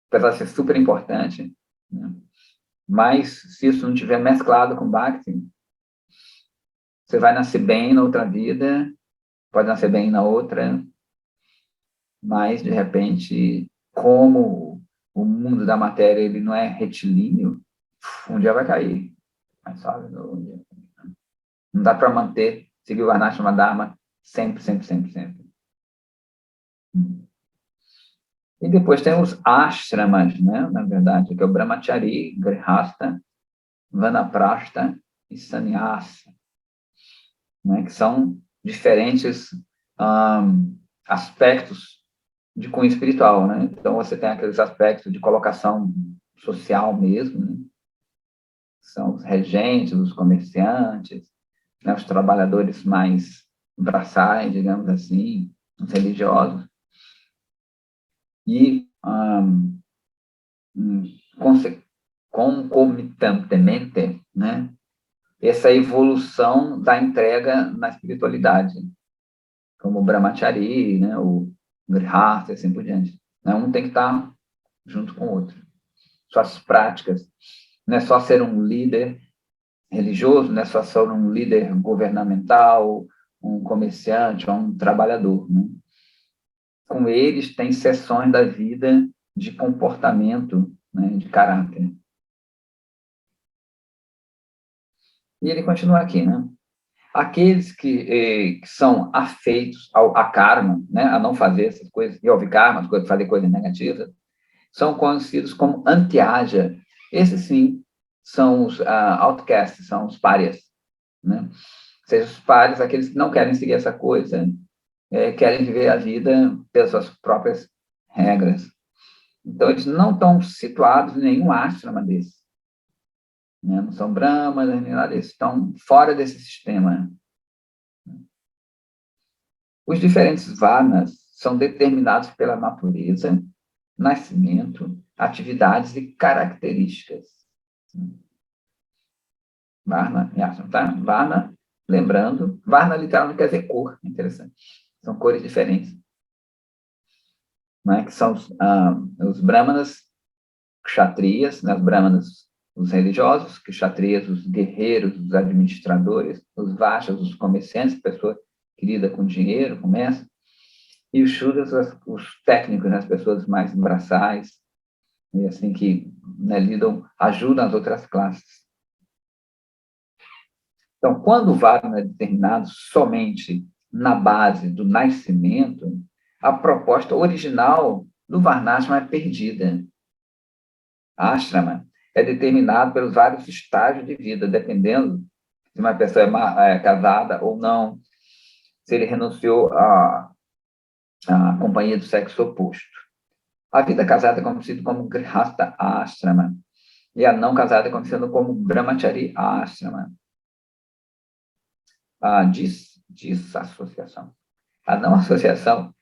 S1: Apesar de ser super importante, né? Mas se isso não estiver mesclado com Bhakti, você vai nascer bem na outra vida, pode nascer bem na outra, mas, de repente, como o mundo da matéria ele não é retilíneo, um dia vai cair. Mas sabe, não dá para manter, seguir o Varnashram Dharma sempre, sempre, sempre, sempre. E depois tem os ashramas, né? Na verdade, que é o Brahmachari, Grihastha, Vanaprastha e Sannyasa, né? Que são diferentes aspectos de cunho espiritual, né? Então, você tem aqueles aspectos de colocação social mesmo, né? São os regentes, os comerciantes, né? Os trabalhadores mais braçais, digamos assim, os religiosos. E, concomitantemente, né? Essa evolução da entrega na espiritualidade, como o Brahmachari, né? O Grihastha e assim por diante. Né? Um tem que estar junto com o outro. Suas práticas, não é só ser um líder religioso, não é só ser um líder governamental, um comerciante ou um trabalhador. Né? Com eles, tem seções da vida de comportamento, né, de caráter. E ele continua aqui, né? Aqueles que são afeitos a karma, né, a não fazer essas coisas, e ouvir karma, fazer coisas negativas, são conhecidos como antiaja. Esses, sim, são os outcasts, são os párias. Né? Ou seja, os párias, aqueles que não querem seguir essa coisa, querem viver a vida pelas suas próprias regras. Então, eles não estão situados em nenhum ashrama desse. Né? Não são brahmas, nem nada disso. Estão fora desse sistema. Os diferentes varnas são determinados pela natureza, nascimento, atividades e características. Varna e ashram, tá? Varna, lembrando, Varna literalmente quer dizer cor, interessante. São cores diferentes. Né? Que são os brahmanas, kshatriyas, né? Os brahmanas, os religiosos, kshatriyas, os guerreiros, os administradores, os vaixas, os comerciantes, pessoa que lida com dinheiro, comércio, e os shudras, os técnicos, né? As pessoas mais braçais, e assim que, né, lidam, ajudam as outras classes. Então, quando o Varna é determinado somente na base do nascimento, a proposta original do Varnashram é perdida. A Ashrama é determinado pelos vários estágios de vida, dependendo se uma pessoa é casada ou não, se ele renunciou à companhia do sexo oposto. A vida casada é conhecida como Grihastha Ashrama, e a não casada é conhecida como Brahmachari Ashrama. A desassociação. A não associação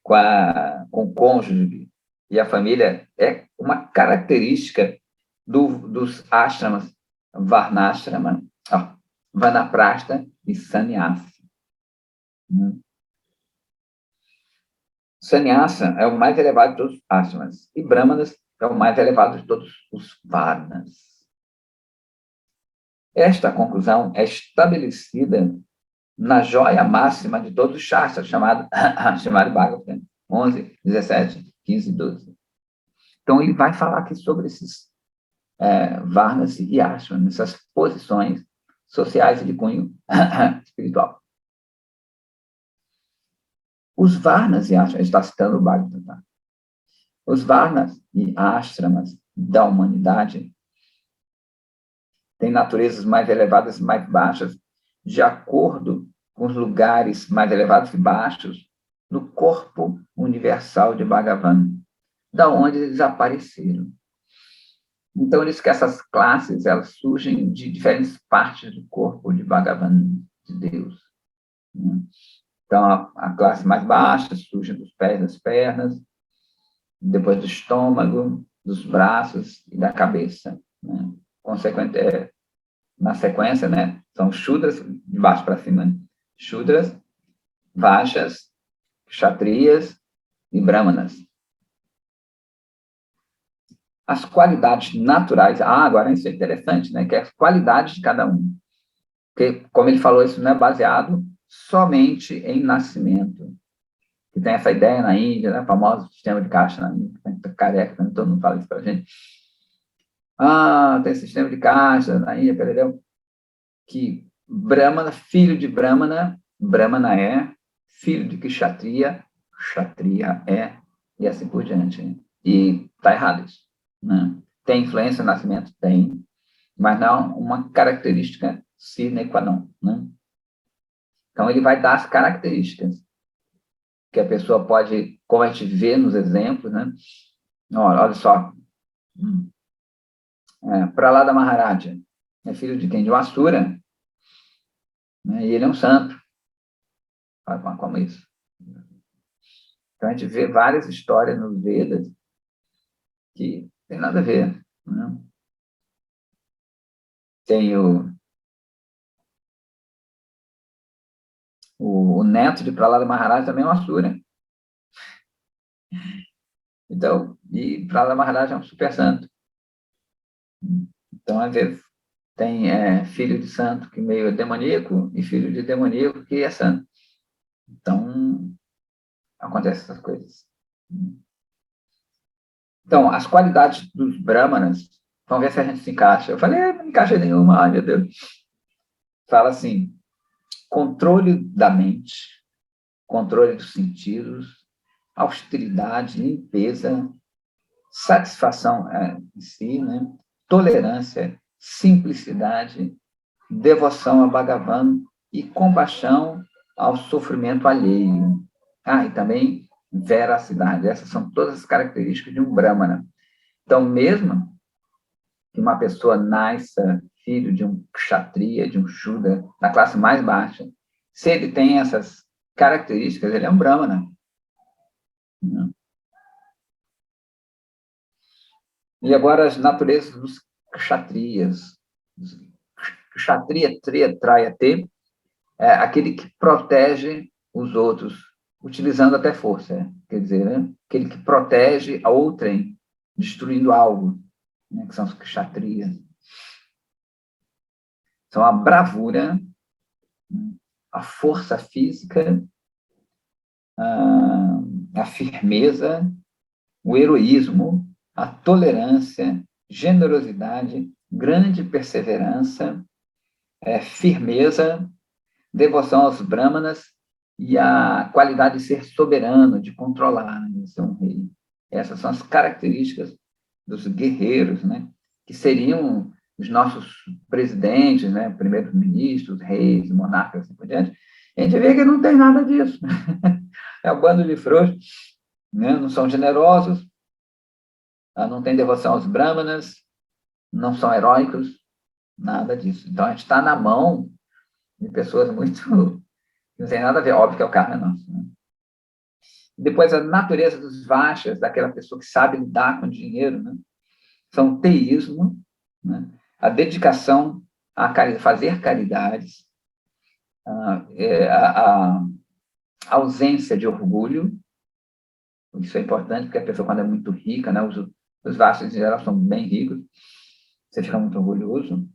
S1: com o cônjuge e a família é uma característica dos ashramas Varnashrama, Vanaprastha e Sannyasa. Sannyasa é o mais elevado de todos os ashramas e Brahmanas é o mais elevado de todos os Varnas. Esta conclusão é estabelecida na joia máxima de todos os shastras, chamado Bhagavatam 11, 17, 15 e 12. Então, ele vai falar aqui sobre esses Varnas e Ashramas, essas posições sociais e de cunho espiritual. Os Varnas e Ashramas, está citando o Bhagavatam, tá? Os Varnas e Ashramas da humanidade tem naturezas mais elevadas e mais baixas, de acordo com os lugares mais elevados e baixos no corpo universal de Bhagavan, da onde eles apareceram. Então, diz que essas classes, elas surgem de diferentes partes do corpo de Bhagavan, de Deus. Então, a classe mais baixa surge dos pés, das pernas, depois do estômago, dos braços e da cabeça. Né? Na sequência, né, são Shudras, de baixo para cima, Shudras, Vaixas, Kshatriyas e Brahmanas. As qualidades naturais, agora isso é interessante, né, que é as qualidades de cada um. Porque, como ele falou, isso não é baseado somente em nascimento. Que tem essa ideia na Índia, né, o famoso sistema de casta na Índia, careca, né, todo mundo fala isso para a gente. Tem sistema de casta na Índia, perdeu, que Brahmana, filho de Brahmana, Brahmana é, filho de Kshatriya, Kshatriya é, e assim por diante. E está errado isso. Né? Tem influência no nascimento? Tem, mas não uma característica sine qua non. Né? Então, ele vai dar as características que a pessoa pode, como a gente vê nos exemplos, né? Olha só, Prahlada Maharaja é filho de quem? De um Asura, né? E ele é um santo. Como isso? Então, a gente vê várias histórias nos Vedas que tem nada a ver. Né? Tem o neto de Prahlada Maharaja também é um Asura. Então, e Prahlada Maharaja é um super santo. Então, às vezes, tem filho de santo que meio é demoníaco e filho de demoníaco que é santo. Então, acontecem essas coisas. Então, as qualidades dos brahmanas, vamos ver se a gente se encaixa. Eu falei, não encaixa nenhuma, ai meu Deus. Fala assim, controle da mente, controle dos sentidos, austeridade, limpeza, satisfação em si, né? Tolerância, simplicidade, devoção a Bhagavan e compaixão ao sofrimento alheio. E também veracidade. Essas são todas as características de um Brahmana. Então, mesmo que uma pessoa nasça filho de um Kshatriya, de um Shudra, da classe mais baixa, se ele tem essas características, ele é um Brahmana. E agora as naturezas dos Kshatriyas. Kshatriya Trayate é aquele que protege os outros, utilizando até força. Quer dizer, né? Aquele que protege a outrem, destruindo algo, né? Que são os Kshatriyas. São a bravura, a força física, a firmeza, o heroísmo, a tolerância, generosidade, grande perseverança, firmeza, devoção aos brahmanas e a qualidade de ser soberano, de controlar, né, de ser um rei. Essas são as características dos guerreiros, né, que seriam os nossos presidentes, né, primeiros-ministros, reis, monarcas, assim por diante. A gente vê que não tem nada disso. É um bando de frouxos, né, não são generosos, não tem devoção aos brahmanas, não são heróicos, nada disso. Então, a gente está na mão de pessoas muito... não tem nada a ver, óbvio que é o karma nosso. Né? Depois, a natureza dos Vaixas, daquela pessoa que sabe lidar com dinheiro, né? São o teísmo, né? A dedicação a fazer caridades, a ausência de orgulho. Isso é importante, porque a pessoa, quando é muito rica, né? Os Vaixas, em geral, são bem ricos, você fica muito orgulhoso.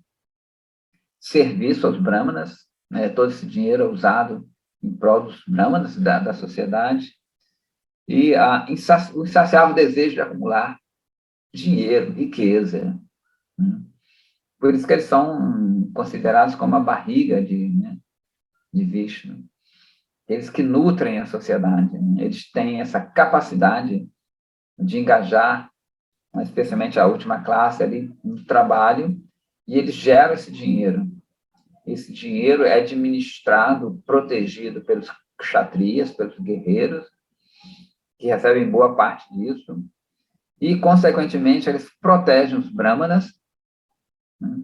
S1: Serviço aos brahmanas, né? Todo esse dinheiro é usado em prol dos brahmanas, da sociedade. E o insaciável desejo de acumular dinheiro, riqueza. Né? Por isso que eles são considerados como a barriga de Vishnu. Eles que nutrem a sociedade. Né? Eles têm essa capacidade de engajar, especialmente a última classe ali, no trabalho, e eles geram esse dinheiro. Esse dinheiro é administrado, protegido pelos kshatriyas, pelos guerreiros, que recebem boa parte disso, e, consequentemente, eles protegem os brahmanas, né,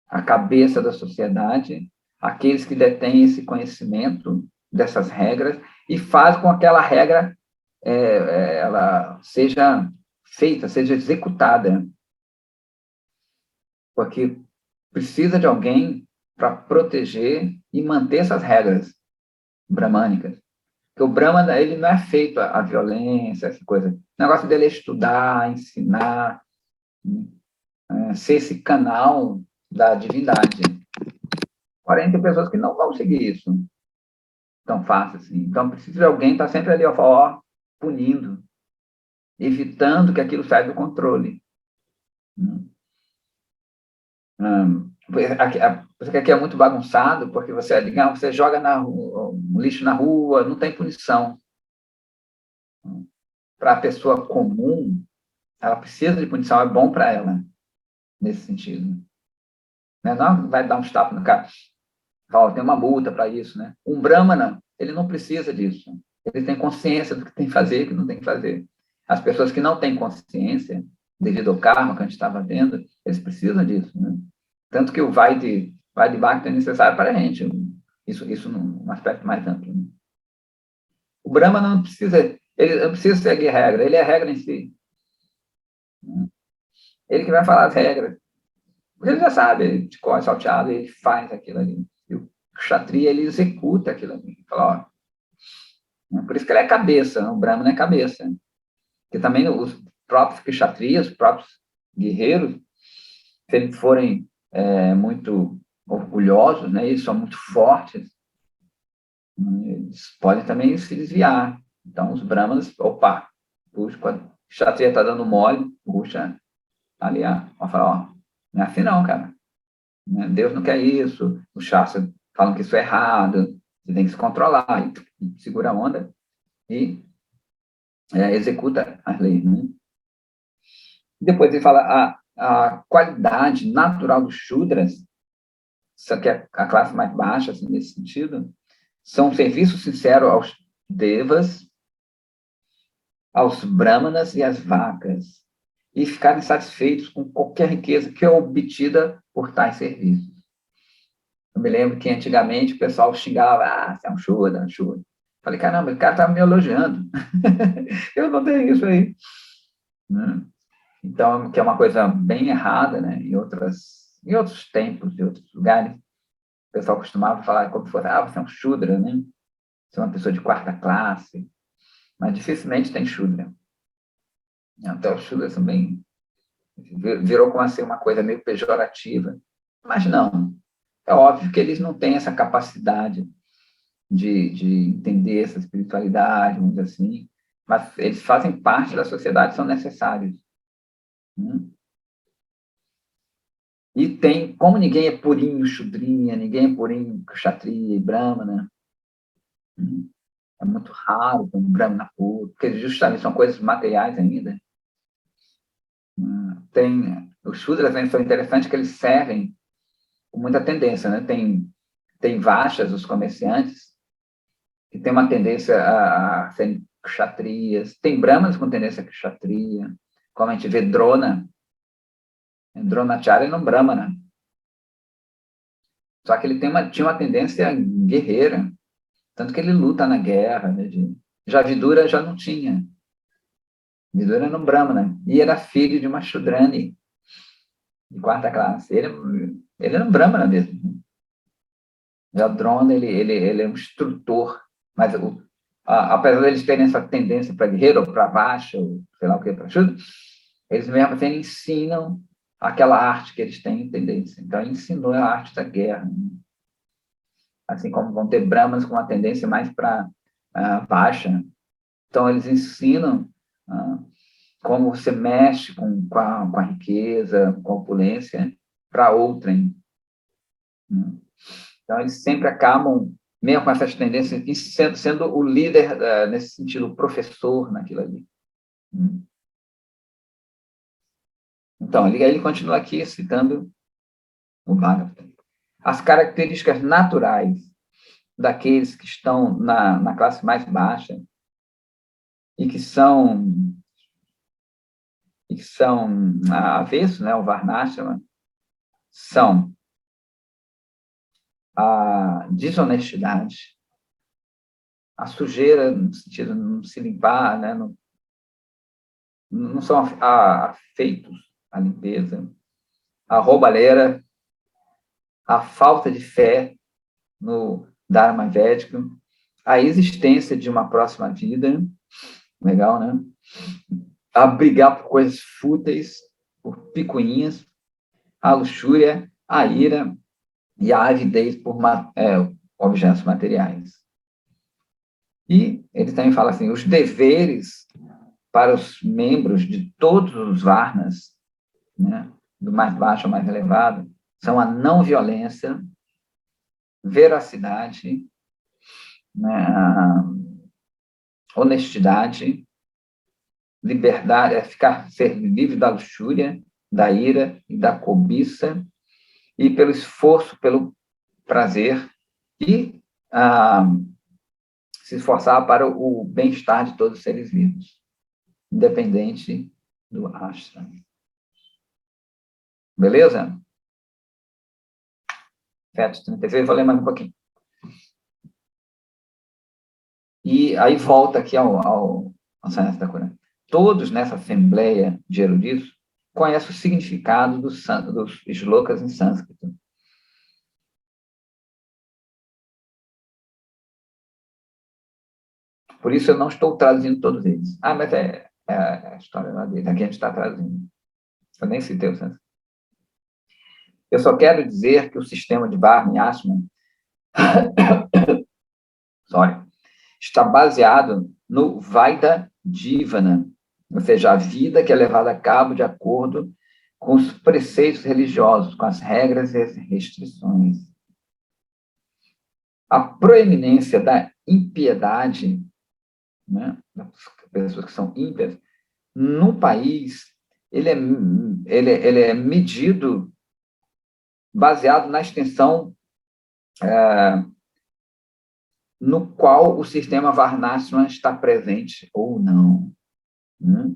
S1: a cabeça da sociedade, aqueles que detêm esse conhecimento dessas regras, e faz com que aquela regra ela seja feita, seja executada, porque precisa de alguém para proteger e manter essas regras bramânicas. Porque o Brahmana, ele não é feito a violência, essa coisa. O negócio dele é estudar, ensinar, ser esse canal da divindade. Porém, tem pessoas que não vão seguir isso tão fácil assim. Então, precisa de alguém que está sempre ali, ó, punindo, evitando que aquilo saia do controle. Porque aqui é muito bagunçado, porque você joga um lixo na rua, não tem punição. Para a pessoa comum, ela precisa de punição, é bom para ela, nesse sentido. Né? Não vai dar um tapa no cara, fala, tem uma multa para isso. Né? Um brahmana, ele não precisa disso. Ele tem consciência do que tem que fazer e do que não tem que fazer. As pessoas que não têm consciência, devido ao karma que a gente estava vendo, eles precisam disso. Né? Tanto que o vai de Bhakti é necessário para a gente. Isso num aspecto mais amplo. Né? O Brahmana não precisa, ele não precisa seguir regra, ele é a regra em si. Ele que vai falar as regras. Ele já sabe, ele de cor salteado, ele faz aquilo ali. E o Kshatriya, ele executa aquilo ali. Fala, ó, por isso que ele é cabeça, o Brahmana é cabeça. Porque também os próprios Kshatriyas, os próprios guerreiros, se eles forem muito orgulhosos, né, eles são muito fortes, eles podem também se desviar. Então, os Brahmanas, opa, puxa, quando o Kshatriya está dando mole, puxa, ali, ó, fala, ó, não é assim não, cara. Deus não quer isso, os Shastras falam que isso é errado, você tem que se controlar, e segura a onda e executa as leis. Né? Depois ele fala a qualidade natural dos Shudras, isso que é a classe mais baixa, assim, nesse sentido, são um serviço sincero aos Devas, aos Brahmanas e às vacas, e ficarem satisfeitos com qualquer riqueza que é obtida por tais serviços. Eu me lembro que antigamente o pessoal xingava, você é um Shudra, um Shudra. Falei, caramba, o cara estava me elogiando. Eu não tenho isso aí. Né? Então, que é uma coisa bem errada, né? Em outros tempos, em outros lugares, o pessoal costumava falar como se fosse, você é um Shudra, né? Você é uma pessoa de quarta classe. Mas dificilmente tem Shudra. Então, os Shudras são bem... Virou como assim uma coisa meio pejorativa. Mas não. É óbvio que eles não têm essa capacidade de entender essa espiritualidade, vamos dizer assim, mas eles fazem parte da sociedade, são necessários. Né? E tem, como ninguém é purinho Shudrinha, ninguém é purinho Kshatriya e Brahmana, né? É muito raro ter um Brahmana puro, porque justamente são coisas materiais ainda. Os Shudras são interessantes que eles servem com muita tendência. Né? Tem Vaixas, os comerciantes, que tem uma tendência a serem kshatriyas, tem brahmanas com tendência a kshatriya, como a gente vê Dronacharya não brahmana, só que ele tinha uma tendência guerreira, tanto que ele luta na guerra, né, já Vidura já não tinha, Vidura era um brahmana, e era filho de uma Shudrani, de quarta classe, ele era um brahmana mesmo, já Drona, ele é um instrutor, mas apesar deles terem essa tendência para guerreiro, ou para baixo, ou sei lá o que, para ajuda, eles mesmo assim ensinam aquela arte que eles têm tendência. Então, ele ensinou a arte da guerra. Né? Assim como vão ter brahmanas com uma tendência mais para baixa. Então, eles ensinam como você mexe com a riqueza, com a opulência, para outrem. Né? Então, eles sempre acabam, mesmo com essas tendências, sendo o líder, nesse sentido, o professor naquilo ali. Então, ele continua aqui citando o Bhagavata. As características naturais daqueles que estão na classe mais baixa e que são avesso, né, o Varnashrama, são a desonestidade, a sujeira, no sentido de não se limpar, né, não são afeitos à limpeza, a roubalheira, a falta de fé no Dharma védico, a existência de uma próxima vida, legal, né? A brigar por coisas fúteis, por picuinhas, a luxúria, a ira e a avidez por objetos materiais. E ele também fala assim, os deveres para os membros de todos os varnas, né, do mais baixo ao mais elevado, são a não violência, veracidade, né, a honestidade, liberdade, ser livre da luxúria, da ira e da cobiça, e pelo esforço, pelo prazer, e se esforçar para o bem-estar de todos os seres vivos, independente do ashram. Beleza? Fetos 36, vou ler mais um pouquinho. E aí volta aqui ao Sannyasa Thakura. Todos nessa assembleia de eruditos conhecem o significado dos shlokas em sânscrito. Por isso eu não estou traduzindo todos eles. Mas é a história lá dele. Aqui a gente está traduzindo. Eu nem citei o sânscrito. Eu só quero dizer que o sistema de Varna e Ashman está baseado no Vaida Jivana, ou seja, a vida que é levada a cabo de acordo com os preceitos religiosos, com as regras e as restrições. A proeminência da impiedade, né, das pessoas que são ímpias, no país, ele é medido baseado na extensão no qual o sistema Varnashrama está presente ou não. Né?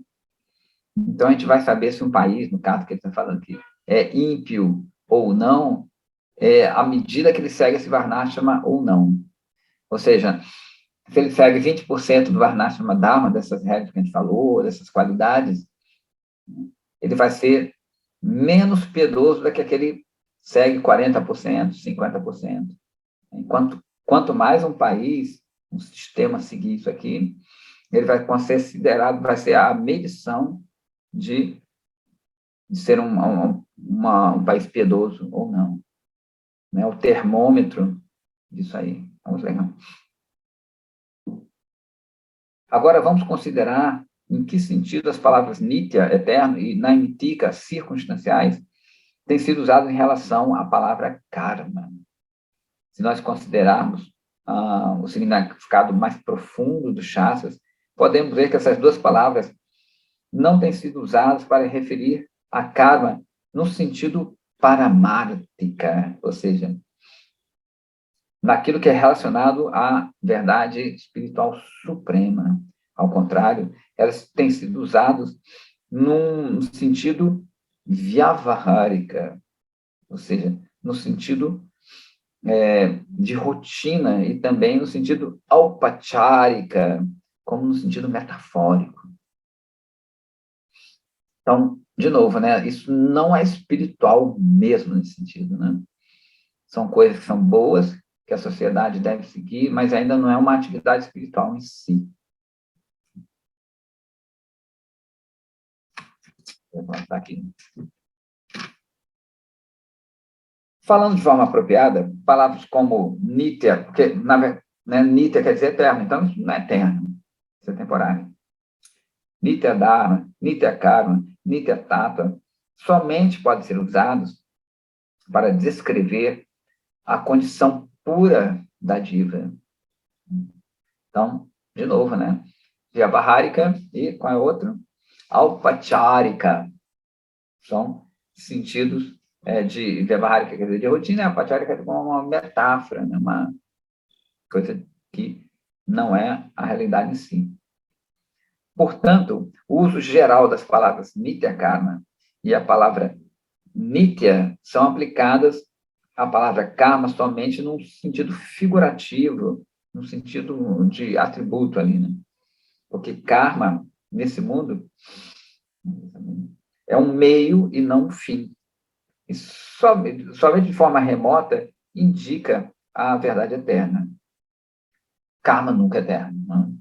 S1: Então, a gente vai saber se um país, no caso que ele está falando aqui, é ímpio ou não, à medida que ele segue esse Varnashrama ou não. Ou seja, se ele segue 20% do Varnashrama Dharma, dessas regras que a gente falou, dessas qualidades, ele vai ser menos piedoso do que aquele segue 40%, 50%. Quanto mais um país, um sistema seguir isso aqui, ele vai considerado, vai ser a medição de ser um país piedoso ou não. Né? O termômetro disso aí. Vamos legal. Agora, vamos considerar em que sentido as palavras nitya, eterno, e naimitika, circunstanciais, têm sido usadas em relação à palavra karma. Se nós considerarmos o significado mais profundo dos shastras, podemos ver que essas duas palavras não têm sido usadas para referir a karma no sentido paramártica, ou seja, naquilo que é relacionado à verdade espiritual suprema. Ao contrário, elas têm sido usadas num sentido vyavaharika, ou seja, no sentido de rotina e também no sentido aupacharika, como no sentido metafórico. Então, de novo, né, isso não é espiritual mesmo nesse sentido, né? São coisas que são boas, que a sociedade deve seguir, mas ainda não é uma atividade espiritual em si. Vou botar aqui. Falando de forma apropriada, palavras como nitya, porque nitya quer dizer eterno, então isso não é eterno, isso é temporário. Nitya dharma, nitya karma, nitya tattva, somente podem ser usados para descrever a condição pura da diva. Então, de novo, né? Vyavaharika e qual é o outro? Aupacharika. São sentidos de Vyavahara, que quer dizer de rotina, e Apacharya quer dizer como uma metáfora, né? Uma coisa que não é a realidade em si. Portanto, o uso geral das palavras Nitya Karma e a palavra Nitya são aplicadas à palavra Karma somente num sentido figurativo, no sentido de atributo ali, né? Porque Karma, nesse mundo, é um meio e não um fim. E somente de forma remota indica a verdade eterna. Karma nunca é eterno. Não?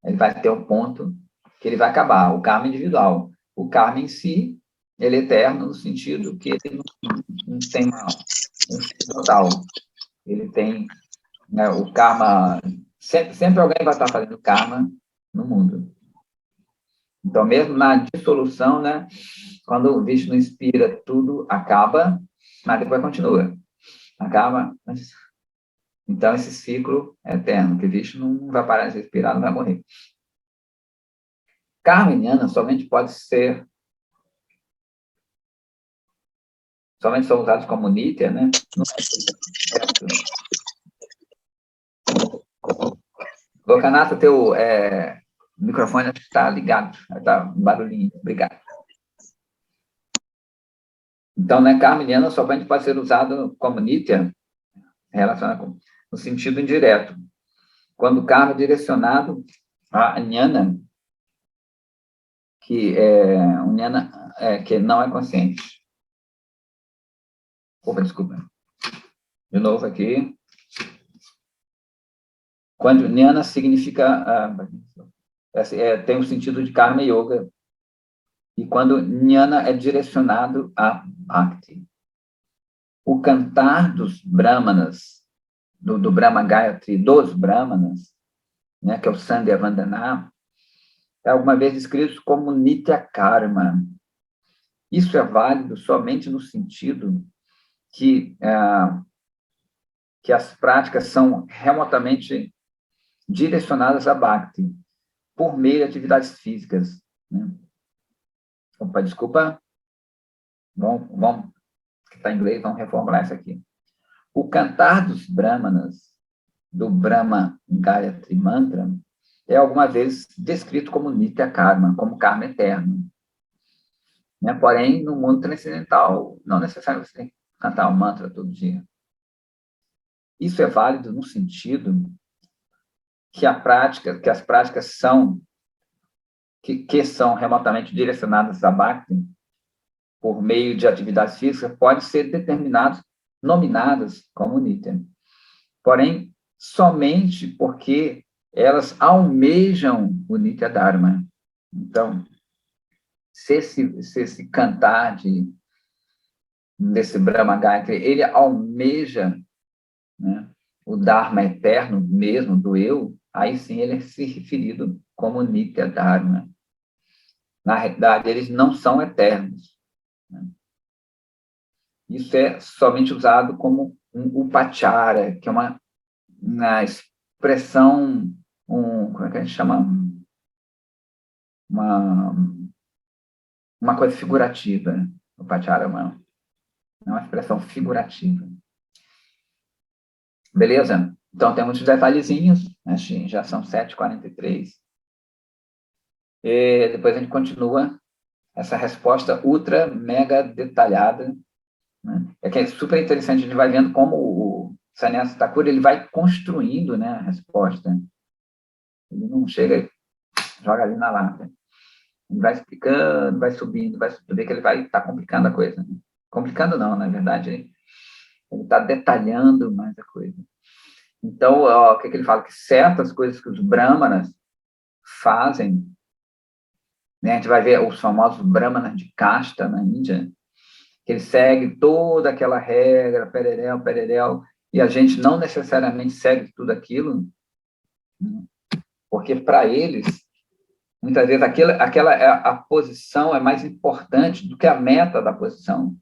S1: Ele vai ter um ponto que ele vai acabar, o karma individual. O karma em si, ele é eterno no sentido que ele não tem um fim total. Ele tem, né, o karma... Sempre alguém vai estar fazendo karma no mundo. Então, mesmo na dissolução, né, quando o Vishnu inspira, tudo acaba, mas depois continua. Acaba, mas... Então, esse ciclo é eterno, que Vishnu não vai parar de respirar, não vai morrer. Karma e jnana somente são usados como nitya, né? Lokanatha, teu microfone está ligado, está um barulhinho, obrigado. Então, né, karma e jnana somente pode ser usado como nitya, relacionado no sentido indireto. Quando o karma é direcionado a jnana, que é um jnana que não é consciente. Opa, desculpa. De novo aqui. Quando jnana significa... tem o sentido de karma yoga. E quando jnana é direcionado a bhakti. O cantar dos brahmanas, do Brahma Gayatri, dos brahmanas, né, que é o Sandhya Vandana, é alguma vez descrito como Nitya Karma. Isso é válido somente no sentido que as práticas são remotamente direcionadas a Bhakti, por meio de atividades físicas. Né? Opa, desculpa. Vamos que está em inglês, vamos reformular isso aqui. O cantar dos brahmanas, do Brahma Gayatri Mantra, é alguma vez descrito como Nitya Karma, como karma eterno. Né? Porém, no mundo transcendental, não é necessário você cantar o mantra todo dia. Isso é válido no sentido que as práticas são que são remotamente direcionadas a Bhakti, por meio de atividades físicas, podem ser nominadas como Nitya. Porém, somente porque elas almejam o Nitya Dharma. Então, se esse cantar desse Brahma Gayatri, ele almeja, né, o Dharma eterno mesmo, do eu, aí sim ele é se referido como Nitya Dharma. Na realidade, eles não são eternos. Né? Isso é somente usado como um upachara, que é uma expressão, como é que a gente chama? Uma coisa figurativa. Upachara é uma expressão figurativa. Beleza? Então, tem muitos detalhezinhos, né? Já são 7h43. E depois a gente continua essa resposta ultra, mega detalhada. Né? É que é super interessante, a gente vai vendo como o Sannyasa Thakur, ele vai construindo, né, a resposta. Ele não chega e joga ali na lata. Ele vai explicando, vai subindo, vai subir, que ele vai estar complicando a coisa. Né? Complicando não, na verdade, ele está detalhando mais a coisa. Então, o que ele fala? Que certas coisas que os brahmanas fazem, né, a gente vai ver os famosos brahmanas de casta na Índia, que eles seguem toda aquela regra, pereréu, e a gente não necessariamente segue tudo aquilo, porque para eles, muitas vezes, a posição é mais importante do que a meta da posição.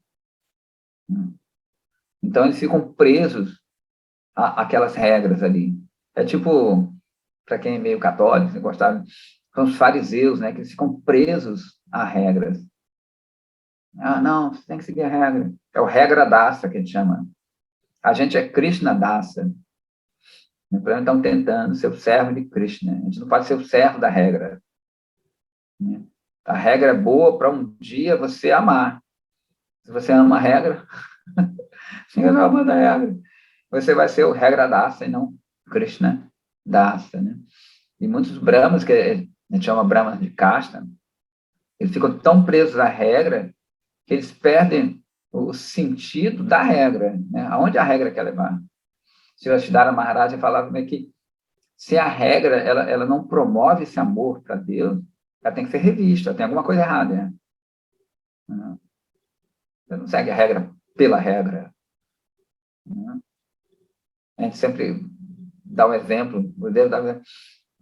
S1: Então, eles ficam presos àquelas regras ali. É tipo, para quem é meio católico, gostava, são os fariseus, né, que eles ficam presos a regras. Ah, não, você tem que seguir a regra. É o regra dasa que a gente chama. A gente é Krishna dasa. Então, estão tentando ser o servo de Krishna. A gente não pode ser o servo da regra. Né? A regra é boa para um dia você amar. Se você ama a regra, você não ama a regra. Você vai ser o regra dasa e não Krishna dasa. Né? E muitos brahmas, que a gente chama brahmas de casta, eles ficam tão presos à regra que eles perdem o sentido da regra. Né? Aonde a regra quer levar? Siddhartha Maharaj falava que se a regra ela não promove esse amor para Deus, ela tem que ser revista, tem alguma coisa errada. Né? Você não segue a regra pela regra. Né? A gente sempre dá um exemplo,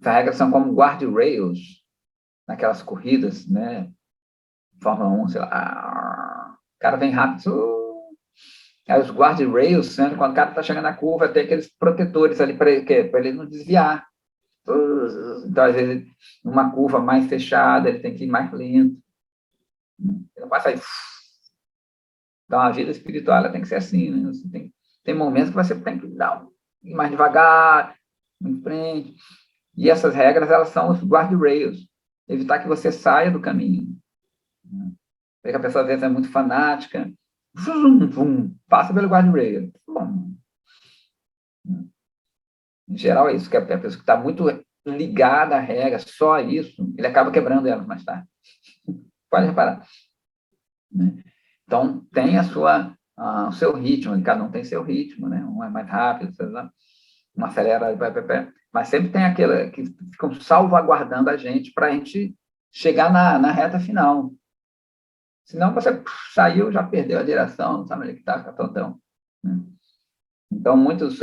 S1: as regras são como guardrails naquelas corridas, né? Fórmula 1, sei lá, o cara vem rápido, aí os guardrails, né? Quando o cara está chegando na curva, tem aqueles protetores ali para ele não desviar. Então, às vezes, numa curva mais fechada, ele tem que ir mais lento. Ele não pode sair. Então, a vida espiritual ela tem que ser assim, né? Você tem momentos que você tem que ir mais devagar, em frente. E essas regras, elas são os guardrails. Evitar que você saia do caminho. Porque a pessoa, às vezes, é muito fanática. Passa pelo guardrail. Em geral, é isso. Que a pessoa que está muito ligada à regra, só isso, ele acaba quebrando elas mais tarde. Pode reparar. Né? Então, tem o seu ritmo, cada um tem seu ritmo, né? Um é mais rápido, um acelera, mas sempre tem aquele que ficam salvaguardando a gente para a gente chegar na reta final. Senão você saiu, já perdeu a direção, não sabe onde é que está, fica tontão. Né? Então, muitos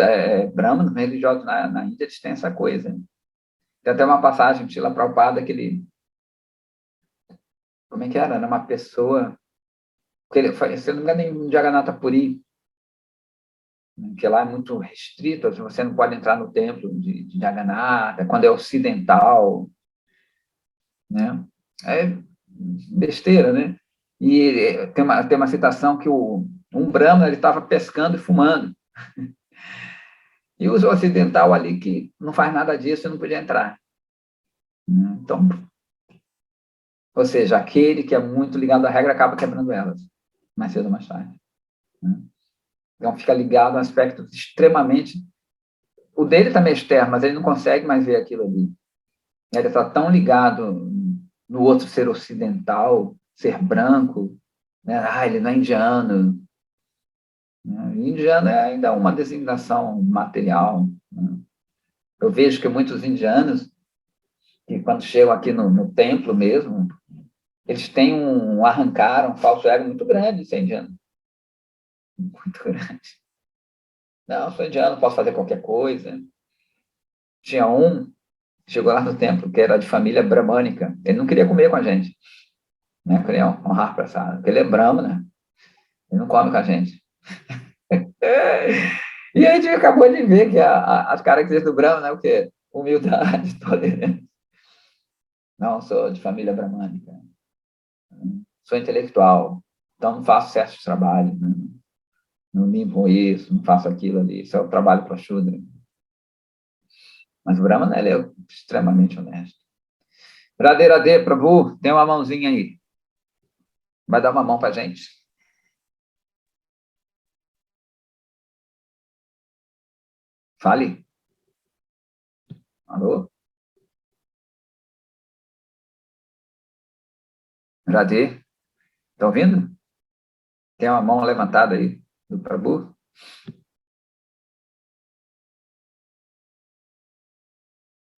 S1: brahmanos religiosos na Índia, eles têm essa coisa. Tem até uma passagem de Srila Prabhupada que ele... Como é que era? Era uma pessoa... Que ele, se eu não me engano, em Jagannatha Puri, que lá é muito restrito, você não pode entrar no templo de Jagannatha, quando é ocidental, né? É besteira, né? E tem uma citação que um brahmana ele estava pescando e fumando, e o ocidental ali que não faz nada disso não podia entrar. Então, ou seja, aquele que é muito ligado à regra acaba quebrando elas, mais cedo ou mais tarde. Né? Então, fica ligado a aspectos extremamente... O dele também é externo, mas ele não consegue mais ver aquilo ali. Ele está tão ligado no outro ser ocidental, ser branco, né? Ele não é indiano. Né? Indiano é ainda uma designação material. Né? Eu vejo que muitos indianos, que quando chegam aqui no templo mesmo, eles têm arrancaram um falso ego muito grande de ser indiano. Muito grande. Não, sou indiano, posso fazer qualquer coisa. Tinha chegou lá no templo, que era de família bramânica. Ele não queria comer com a gente. Né? Queria honrar para essa... Porque ele é brahmana, né? Ele não come com a gente. E a gente acabou de ver que as características do Brahma, né? O quê? Humildade, tolerância. Não, sou de família bramânica. Sou intelectual. Então, não faço certos trabalhos. Né? Não limpo isso, não faço aquilo ali. Isso é o trabalho para Shudra. Mas o Brahma, né, ele é extremamente honesto. Radhe, Radhe, Prabhu, tem uma mãozinha aí. Vai dar uma mão para a gente? Fale. Alô? Radhe, está ouvindo? Tem uma mão levantada aí do Prabhu?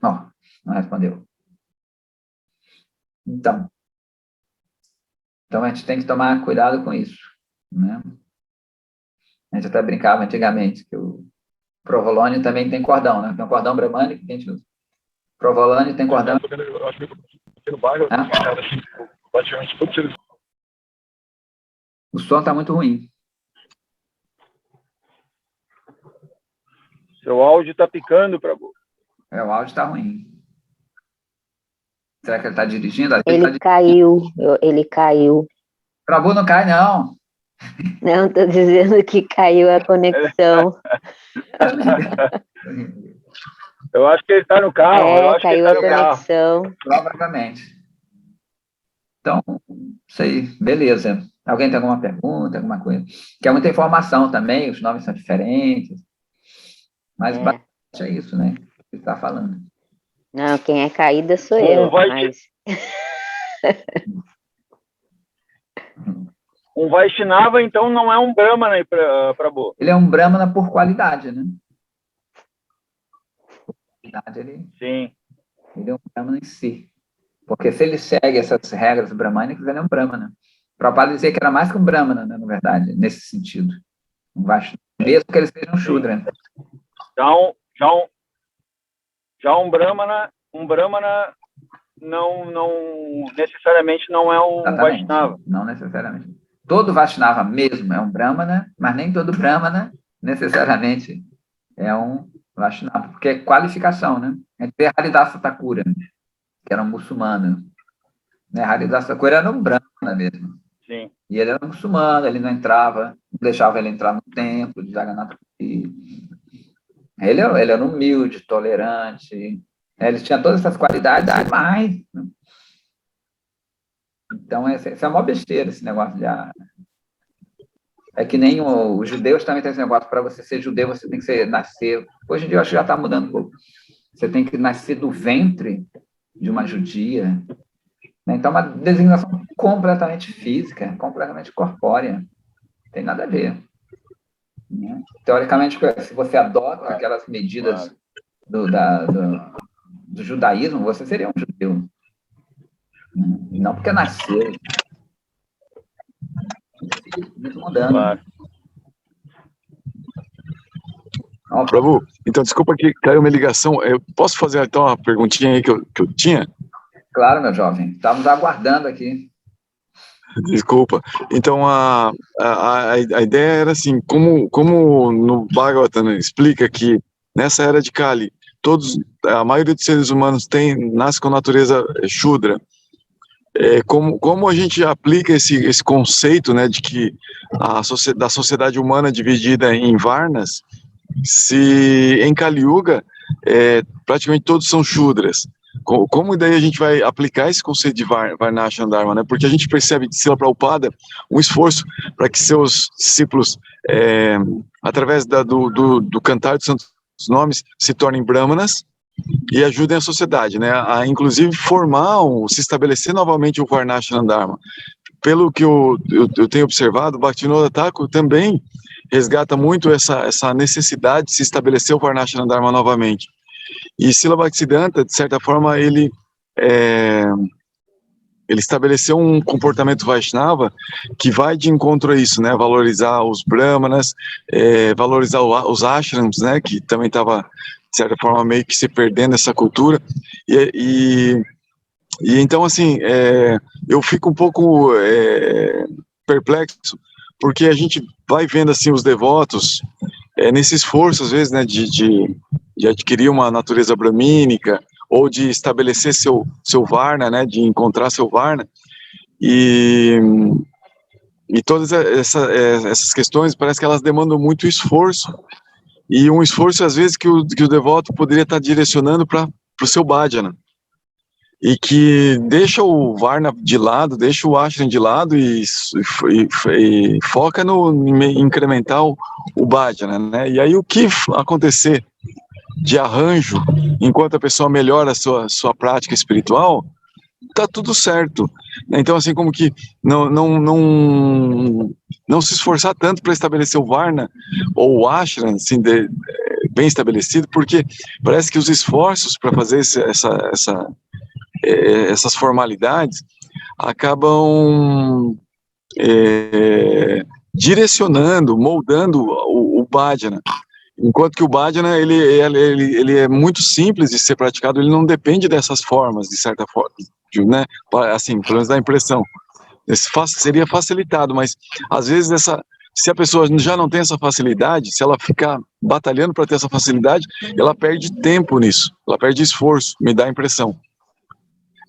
S1: Não, não respondeu. Então, a gente tem que tomar cuidado com isso. Né? A gente até brincava antigamente que o provolone também tem cordão, né? Tem um cordão bramânico que a gente usa. Provolone tem cordão. Eu acho que aqui no bairro, praticamente todos eles. O som está muito ruim.
S2: Seu áudio está picando, Prabhu.
S1: O áudio está ruim. Será que ele está dirigindo?
S3: Ele caiu, ele caiu.
S1: Prabhu não cai, não.
S3: Não, estou dizendo que caiu a conexão.
S2: Eu acho que ele está no carro. Eu acho
S3: Caiu
S2: que ele
S3: a
S2: tá no carro.
S3: conexão.
S1: Provavelmente. Então, isso aí, beleza. Alguém tem alguma pergunta, alguma coisa? Que é muita informação também, os nomes são diferentes. Mas basicamente é isso, né? Que está falando.
S3: Não, quem é caída sou
S2: Um
S3: eu,
S2: vai-
S3: mas...
S2: Um Vaishnava, então, não é um Brahmana aí, Prabhu.
S1: Ele é um Brahmana por qualidade, né? Por qualidade,
S2: Sim.
S1: ele é um Brahmana em si. Porque se ele segue essas regras brahmânicas, ele é um Brahmana. Prabhupada dizia que era mais que um Brahmana, né, na verdade, nesse sentido. Um Vaishnava, mesmo que ele seja um Shudra.
S2: Já um Brahmana não necessariamente não é um
S1: Exatamente,
S2: Vaishnava.
S1: não necessariamente. Todo Vaishnava mesmo é um Brahmana, mas nem todo Brahmana necessariamente é um Vaishnava, porque é qualificação, né? É ter Haridasa Thakura, que era um muçulmano. Né? Haridasa Thakura era um Brahmana mesmo.
S2: Sim.
S1: E ele era muçulmano, ele não entrava, não deixava ele entrar no templo de Jagannath Puri. Ele era humilde, tolerante, né? Ele tinha todas essas qualidades, mas... Então, essa é uma besteira, esse negócio de... É que nem os judeus também tem esse negócio, para você ser judeu, você tem que nascer... Hoje em dia, eu acho que já está mudando um pouco. Você tem que nascer do ventre de uma judia. Né? Então, é uma designação completamente física, completamente corpórea. Não tem nada a ver. Né? Teoricamente, se você adota aquelas medidas do judaísmo, você seria um judeu. Não porque nasceu. Muito mudando.
S2: Claro.
S4: Prabhu, então desculpa que caiu minha ligação. Eu posso fazer então uma perguntinha aí que eu tinha?
S1: Claro, meu jovem. Estávamos aguardando aqui.
S4: Desculpa. Então a ideia era assim, como no Bhagavatam explica que nessa era de Kali, a maioria dos seres humanos nasce com natureza Shudra. Como a gente aplica esse conceito, né, de que da sociedade humana dividida em Varnas, se em Kali Yuga praticamente todos são Shudras? Como daí a gente vai aplicar esse conceito de Varnashram Dharma, né? Porque a gente percebe de Srila Prabhupada um esforço para que seus discípulos, através do cantar dos santos nomes, se tornem brahmanas e ajudem a sociedade, né? A inclusive se estabelecer novamente o Varnashram Dharma. Pelo que eu tenho observado, Bhaktivinoda Thakur também resgata muito essa necessidade de se estabelecer o Varnashram Dharma novamente. E Srila Bhaktisiddhanta, de certa forma, ele estabeleceu um comportamento Vaishnava que vai de encontro a isso, né? Valorizar os brahmanas, valorizar os ashrams, né? Que também estava, de certa forma, meio que se perdendo essa cultura. E então, assim, eu fico um pouco perplexo, porque a gente vai vendo, assim, os devotos nesse esforço, às vezes, né, de adquirir uma natureza brahmínica, ou de estabelecer seu Varna, né, de encontrar seu Varna, e todas essas questões, parece que elas demandam muito esforço, e um esforço, às vezes, que o devoto poderia estar direcionando para o seu bhajana, e que deixa o Varna de lado, deixa o Ashram de lado e foca em incrementar o bhajana, né? E aí o que acontecer de arranjo, enquanto a pessoa melhora a sua prática espiritual, tá tudo certo. Então, assim, como que não se esforçar tanto para estabelecer o Varna ou o Ashram, assim, bem estabelecido, porque parece que os esforços para fazer essas formalidades acabam direcionando, moldando o bhajana. Enquanto que o bhajana, ele é muito simples de ser praticado, ele não depende dessas formas, de certa forma, né? Assim, pelo menos dá a impressão. Seria facilitado, mas às vezes se a pessoa já não tem essa facilidade, se ela ficar batalhando para ter essa facilidade, ela perde tempo nisso, ela perde esforço, me dá a impressão.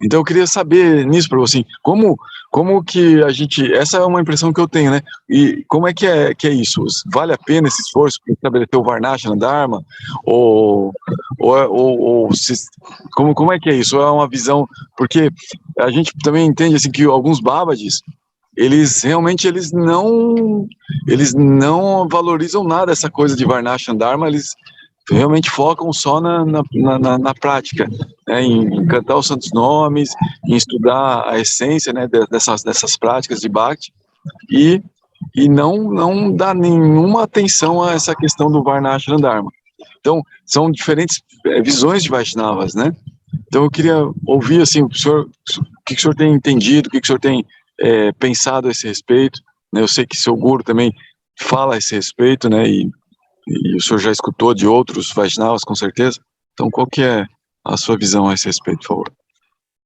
S4: Então eu queria saber nisso para você, assim, como que a gente, essa é uma impressão que eu tenho, né? E como é que é isso? Vale a pena esse esforço para estabelecer o Varnashana Dharma? Ou como é que é isso? Ou é uma visão, porque a gente também entende assim que alguns Babadis, eles realmente eles não valorizam nada essa coisa de Varnashana Dharma, eles realmente focam só na prática, né, em cantar os santos nomes, em estudar a essência, né, dessas práticas de Bhakti, e não dá nenhuma atenção a essa questão do Varnashana Dharma. Então, são diferentes visões de Vaishnavas, né? Então, eu queria ouvir, assim, o que o senhor tem entendido, o que o senhor tem pensado a esse respeito, né? Eu sei que seu guru também fala a esse respeito, né? E o senhor já escutou de outros Vaishnavas, com certeza. Então, qual que é a sua visão a esse respeito, por favor?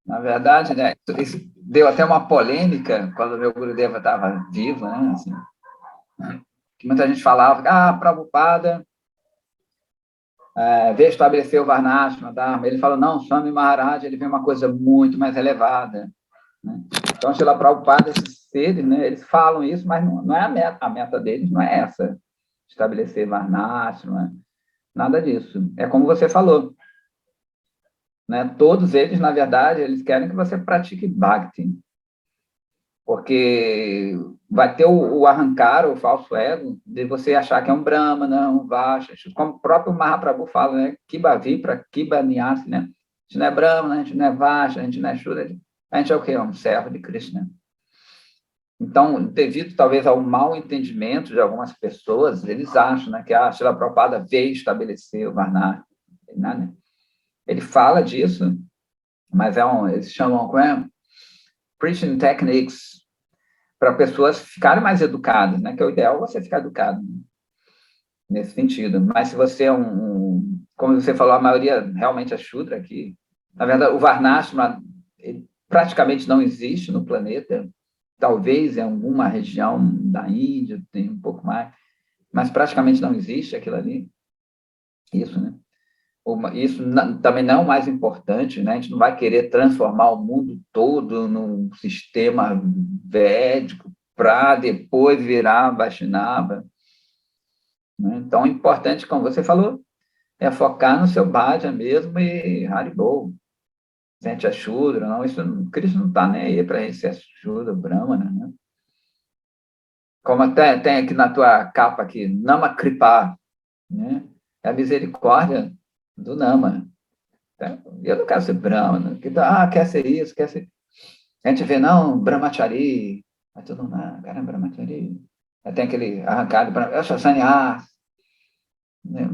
S1: Na verdade, né, isso deu até uma polêmica quando o meu Gurudeva estava vivo, né, assim, que muita gente falava, Prabhupada veio estabelecer o Varnashana Dharma. Ele falou, não, Swami Maharaj, ele vê uma coisa muito mais elevada. Né? Então, Srila Prabhupada, esses seres, né, eles falam isso, mas não é a meta deles não é essa, estabelecer Varnashana, nada disso. É como você falou, né? Todos eles, na verdade, eles querem que você pratique Bhakti, porque vai ter o arrancar, o falso ego, de você achar que é um Brahmana, um Vaishya, como o próprio Mahaprabhu fala, né? Kiba Vipra, Kiba Nyasi, né? A gente não é Brahmana, a gente não é Vaishya, a gente não é Shudra, a gente é o quê? Um servo de Krishna. Então, devido talvez ao mau entendimento de algumas pessoas, eles acham, né, que a Srila Prabhupada veio estabelecer o Varnashana, né? Ele fala disso, mas eles chamam, como é? Preaching techniques, para pessoas ficarem mais educadas, né? Que é o ideal você ficar educado, né? Nesse sentido. Mas se você é como você falou, a maioria realmente é Shudra aqui. Na verdade, o Varnashana praticamente não existe no planeta. Talvez em alguma região da Índia tem um pouco mais, mas praticamente não existe aquilo ali. Isso, né? Isso também não é o mais importante, né? A gente não vai querer transformar o mundo todo num sistema védico para depois virar Vaishnava, né? Então, o importante, como você falou, é focar no seu bhajan mesmo e Haribol. Sente a Shudra, não, isso, Cristo não está nem aí para esse é Shudra, Brahmana, né? Como até tem aqui na tua capa aqui, Nama Kripa, né? É a misericórdia do Nama. Eu não quero ser Brahmana, quer ser isso, quer ser... A gente vê, não, Brahmachari, mas todo mundo, cara, Brahmachari. Aí tem aquele arrancado, eu sou sannyas, né?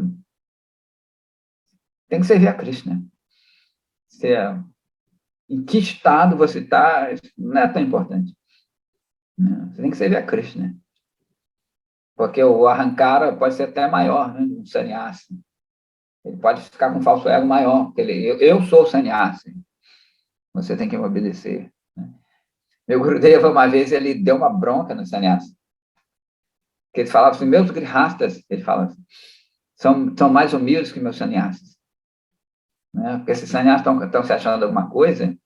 S1: Tem que servir a Krishna. Em que estado você está, não é tão importante. Né? Você tem que servir a Krishna. Porque o arrancara pode ser até maior, né, um sannyasi. Ele pode ficar com um falso ego maior, porque eu sou o sannyasi. Você tem que me obedecer. Né? Meu Gurudeva, uma vez, ele deu uma bronca no sannyasi. Que ele falava assim, meus grihastas, ele fala assim, são mais humildes que meus sannyasis. Né? Porque esses sannyasis estão se achando alguma coisa,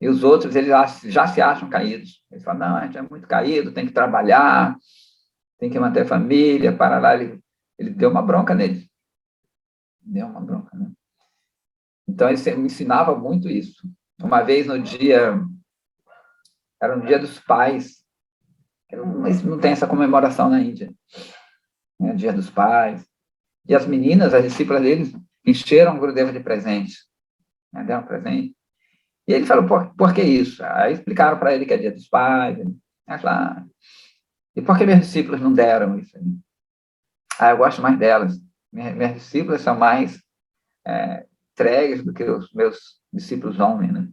S1: e os outros, eles já se acham caídos. Eles falam, não, a gente é muito caído, tem que trabalhar, tem que manter a família, para lá. Ele deu uma bronca neles. Deu uma bronca, né? Então, ele me ensinava muito isso. Uma vez era no dia dos pais, não tem essa comemoração na Índia, né? Dia dos pais. E as meninas, as discípulas deles, encheram o Gurudeva de presentes. Né? Deram um presente. E ele falou, por que isso? Aí explicaram para ele que é dia dos pais. Ele falou, e por que meus discípulos não deram isso? Eu gosto mais delas. Minhas discípulas são mais entregues do que os meus discípulos homens, né?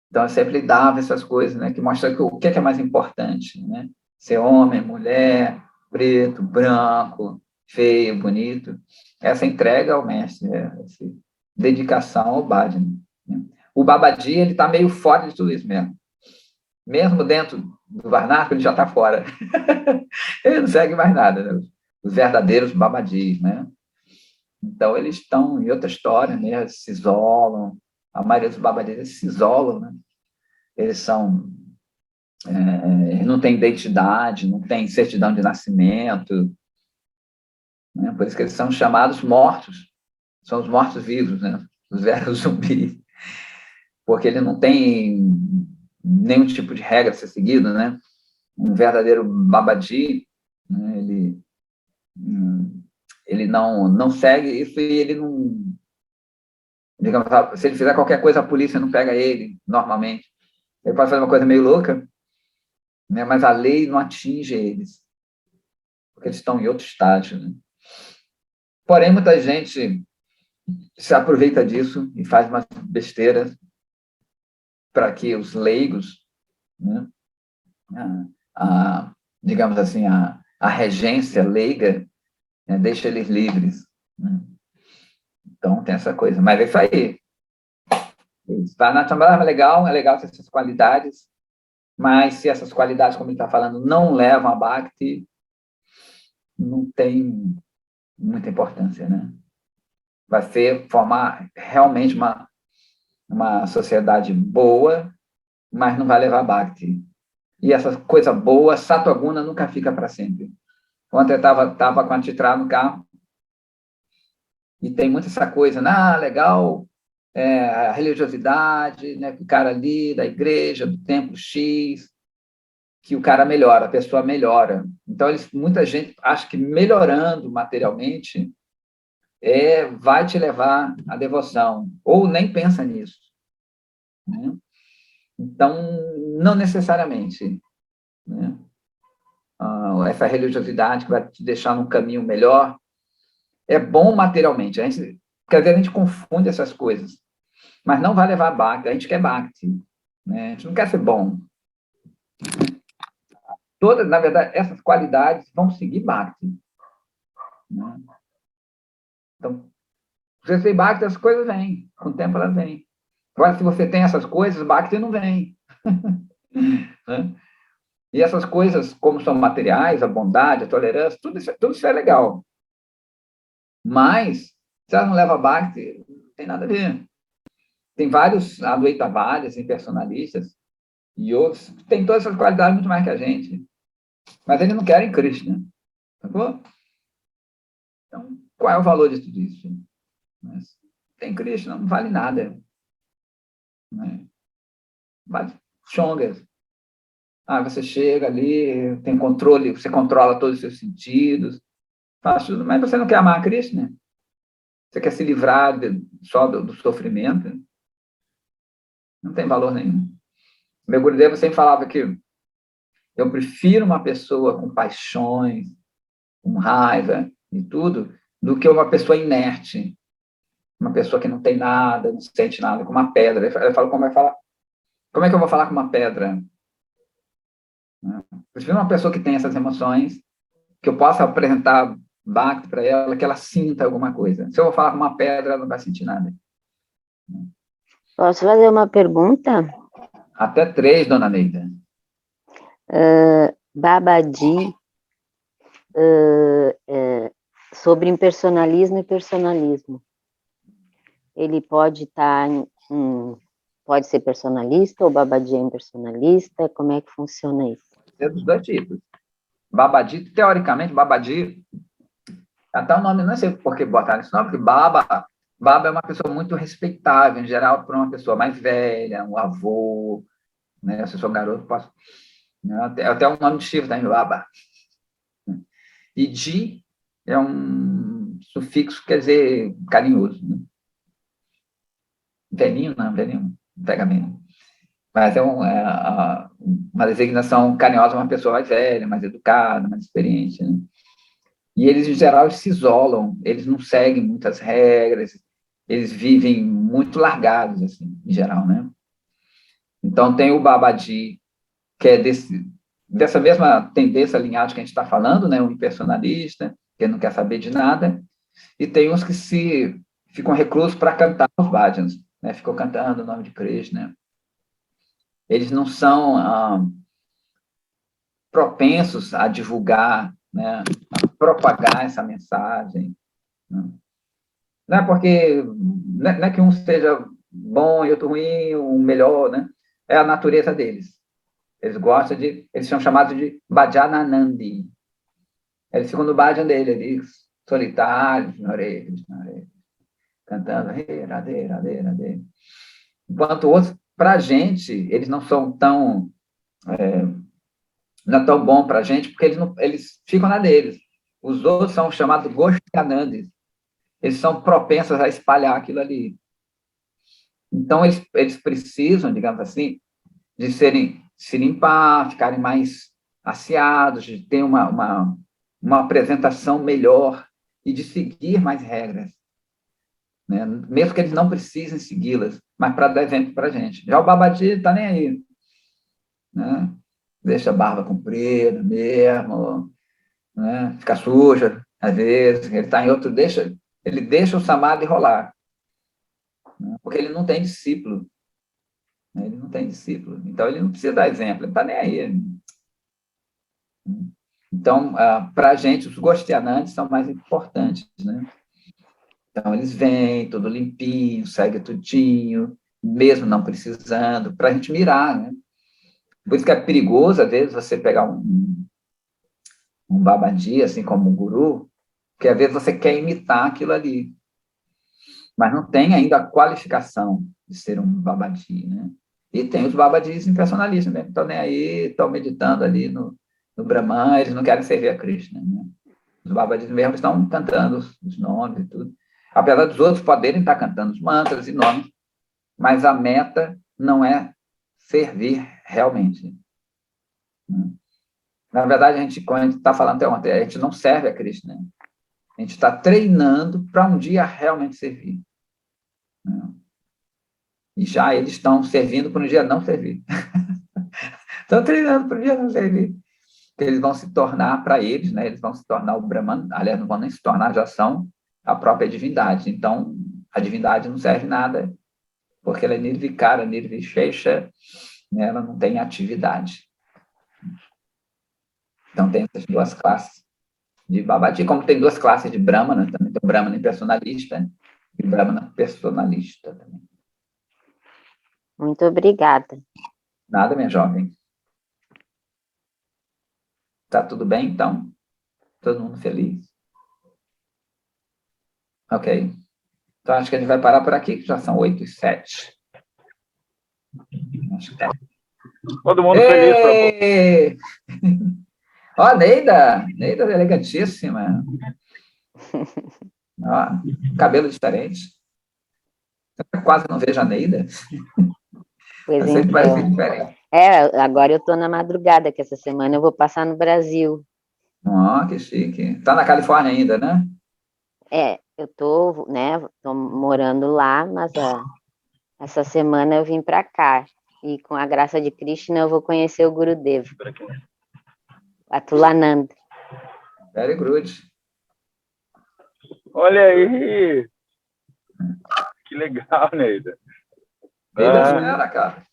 S1: Então, eu sempre dava essas coisas, né? Que mostram o que é mais importante, né? Ser homem, mulher, preto, branco, feio, bonito. Essa entrega ao mestre, essa dedicação ao bhajan, né? O Babaji, ele está meio fora de tudo isso mesmo. Mesmo dentro do Varnashana, ele já está fora. Ele não segue mais nada, né? Os verdadeiros Babajis, né? Então, eles estão em outra história, né? Se isolam, a maioria dos babadis se isolam, né? Eles são, não têm identidade, não têm certidão de nascimento, né? Por isso que eles são chamados mortos, são os mortos-vivos, né? Os velhos zumbis, porque ele não tem nenhum tipo de regra a ser seguido, né? Um verdadeiro babadi, né? Ele não segue isso e ele não, digamos, se ele fizer qualquer coisa, a polícia não pega ele, normalmente. Ele pode fazer uma coisa meio louca, né? Mas a lei não atinge eles, porque eles estão em outro estágio, né? Porém, muita gente se aproveita disso e faz umas besteiras para que os leigos, né, digamos assim, a regência leiga, né, deixa eles livres, né? Então, tem essa coisa. Mas é isso aí. Está na Shambhala é legal ter essas qualidades, mas se essas qualidades, como ele está falando, não levam a Bhakti, não tem muita importância, né? Vai formar realmente uma sociedade boa, mas não vai levar a Bhakti. E essa coisa boa, Satoguna nunca fica para sempre. Ontem eu estava com a Titra no carro, e tem muito essa coisa, legal, a religiosidade, né, que o cara ali da igreja, do templo X, que o cara melhora, a pessoa melhora. Então, muita gente acha que melhorando materialmente vai te levar à devoção, ou nem pensa nisso, né? Então, não necessariamente, né? Essa religiosidade que vai te deixar num caminho melhor é bom materialmente. Porque às vezes a gente confunde essas coisas, mas não vai levar a Bhakti. A gente quer Bhakti, né? A gente não quer ser bom. Todas, na verdade, essas qualidades vão seguir Bhakti, né? Então, se você tem Bhakti, as coisas vêm. Com o tempo elas vêm. Agora, se você tem essas coisas, Bhakti não vem. Né? E essas coisas, como são materiais, a bondade, a tolerância, tudo isso é legal. Mas, se ela não leva a Bhakti, não tem nada a ver. Tem vários Advaitavadis, impersonalistas, e outros que têm todas essas qualidades muito mais que a gente. Mas eles não querem Krishna. Tá bom? Então, qual é o valor de tudo isso? Mas, tem Krishna, não vale nada, né? Vale chongas. Você chega ali, tem controle, você controla todos os seus sentidos, faz tudo, mas você não quer amar a Krishna? Você quer se livrar só do sofrimento? Não tem valor nenhum. Meu Gurudeva sempre falava que eu prefiro uma pessoa com paixões, com raiva e tudo, do que uma pessoa inerte, uma pessoa que não tem nada, não sente nada, como uma pedra. Eu falo, como é que eu vou falar com uma pedra? Eu prefiro uma pessoa que tem essas emoções, que eu possa apresentar Bhakti para ela, que ela sinta alguma coisa. Se eu vou falar com uma pedra, ela não vai sentir nada.
S3: Posso fazer uma pergunta?
S1: Até 3, dona Neida.
S3: Babadi, sobre impersonalismo e personalismo. Ele pode estar pode ser personalista ou Babadi é impersonalista? Como é que funciona isso?
S1: É dos dois tipos. Babadi, teoricamente, Babadi, até o nome, não sei por que botaram esse nome, porque Baba é uma pessoa muito respeitável, em geral, para uma pessoa mais velha, um avô, né? Se eu sou um garoto, posso... Até um nome de Shiva também, Baba. E Di é um sufixo que quer dizer carinhoso, né? Velhinho, não, velhinho, pega mesmo. Mas é uma designação carinhosa, uma pessoa mais velha, mais educada, mais experiente, né? E eles, em geral, se isolam, eles não seguem muitas regras, eles vivem muito largados, assim, em geral, né? Então, tem o Babadi, que é dessa mesma tendência, linhagem que a gente está falando, né? O impersonalista, que não quer saber de nada, e tem uns que ficam reclusos para cantar os bhajans, né? Ficam cantando o nome de Krishna. Eles não são propensos a divulgar, né? A propagar essa mensagem, né? Não é porque não é que um seja bom e outro ruim, um melhor, né? É a natureza deles. Eles gostam de, eles são chamados de Bhajananandi. Eles ficam no bhajan dele, eles solitários, cantando, Radhe, Radhe, Radhe. Enquanto outros, para a gente, eles não são tão, não é tão bom para a gente, porque eles ficam na deles. Os outros são chamados Goshyanandis. Eles são propensos a espalhar aquilo ali. Então, eles precisam, digamos assim, de se limpar, ficarem mais asseados, de ter uma apresentação melhor e de seguir mais regras, né? Mesmo que eles não precisem segui-las, mas para dar exemplo para a gente. Já o Babaji está nem aí, né? Deixa a barba comprida mesmo, né? Fica suja, às vezes, ele está em outro, ele deixa o samadhi rolar, né? Porque ele não tem discípulo, né? Ele não tem discípulo, então ele não precisa dar exemplo, ele está nem aí. Então, para a gente, os gostianantes são mais importantes, né? Então, eles vêm, tudo limpinho, segue tudinho, mesmo não precisando, para a gente mirar, né? Por isso que é perigoso, às vezes, você pegar um babaji, assim como um guru, que às vezes você quer imitar aquilo ali, mas não tem ainda a qualificação de ser um babaji, né? E tem os babajis impersonalistas mesmo, estão nem aí, estão meditando ali no Brahman, eles não querem servir a Krishna, né? Os babajis mesmo estão cantando os nomes e tudo. Apesar dos outros poderem estar cantando os mantras e nomes, mas a meta não é servir realmente. Na verdade, como a gente está falando até ontem, a gente não serve a Krishna. A gente está treinando para um dia realmente servir. E já eles estão servindo para um dia não servir. Estão treinando para um dia não servir. Que eles vão se tornar, para eles, né, eles vão se tornar o Brahman, aliás, não vão nem se tornar, já são a própria divindade. Então, a divindade não serve nada, porque ela é nirvikara, nirvishesha, né, ela não tem atividade. Então, tem essas duas classes de Babaji, como tem duas classes de Brahmana, também tem o Brahmana impersonalista e o Brahmana personalista também.
S3: Muito obrigada.
S1: Nada, minha jovem. Tá tudo bem, então? Todo mundo feliz? Ok. Então, acho que a gente vai parar por aqui, que já são 8h07. Acho que tá.
S2: Todo mundo feliz, Prabhu.
S1: Ó, Neida elegantíssima. Ó, cabelo diferente. Eu quase não vejo a Neida.
S3: Pois
S1: Eu sempre vai ser
S3: então.
S1: diferente.
S3: Agora eu estou na madrugada, que essa semana eu vou passar no Brasil.
S1: Ó, que chique. Tá na Califórnia ainda, né?
S3: Eu tô, né, tô morando lá, mas essa semana eu vim para cá. E com a graça de Krishna eu vou conhecer o Gurudev, Atulananda.
S1: Very good.
S2: Olha aí. Que legal, Neida.
S1: Neida espera, cara.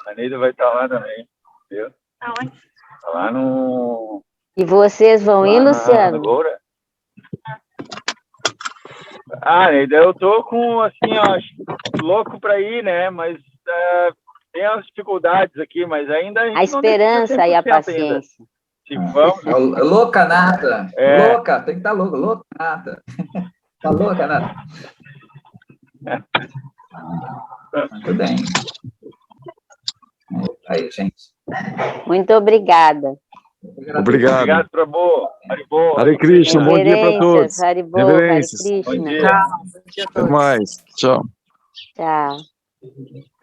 S2: A Neida vai estar lá também. Viu?
S5: Aonde?
S2: Tá lá no...
S3: E vocês vão ir, Luciano?
S2: Agora. Neida, eu tô com, assim, ó, louco para ir, né? Mas tem as dificuldades aqui, mas ainda
S3: A esperança e a paciência.
S2: Se vamos...
S1: Louca nata. Louca, tem que estar louca. Louca nata. Tá louca nata. Muito bem. Aí, gente.
S3: Muito obrigada.
S4: Obrigado.
S2: Obrigado, Prabhu.
S4: Hare Krishna, bom dia para todos.
S3: Haribo, Hare
S4: Reverências.
S3: Krishna.
S2: Bom dia.
S4: Até mais. Tchau.
S3: Tchau.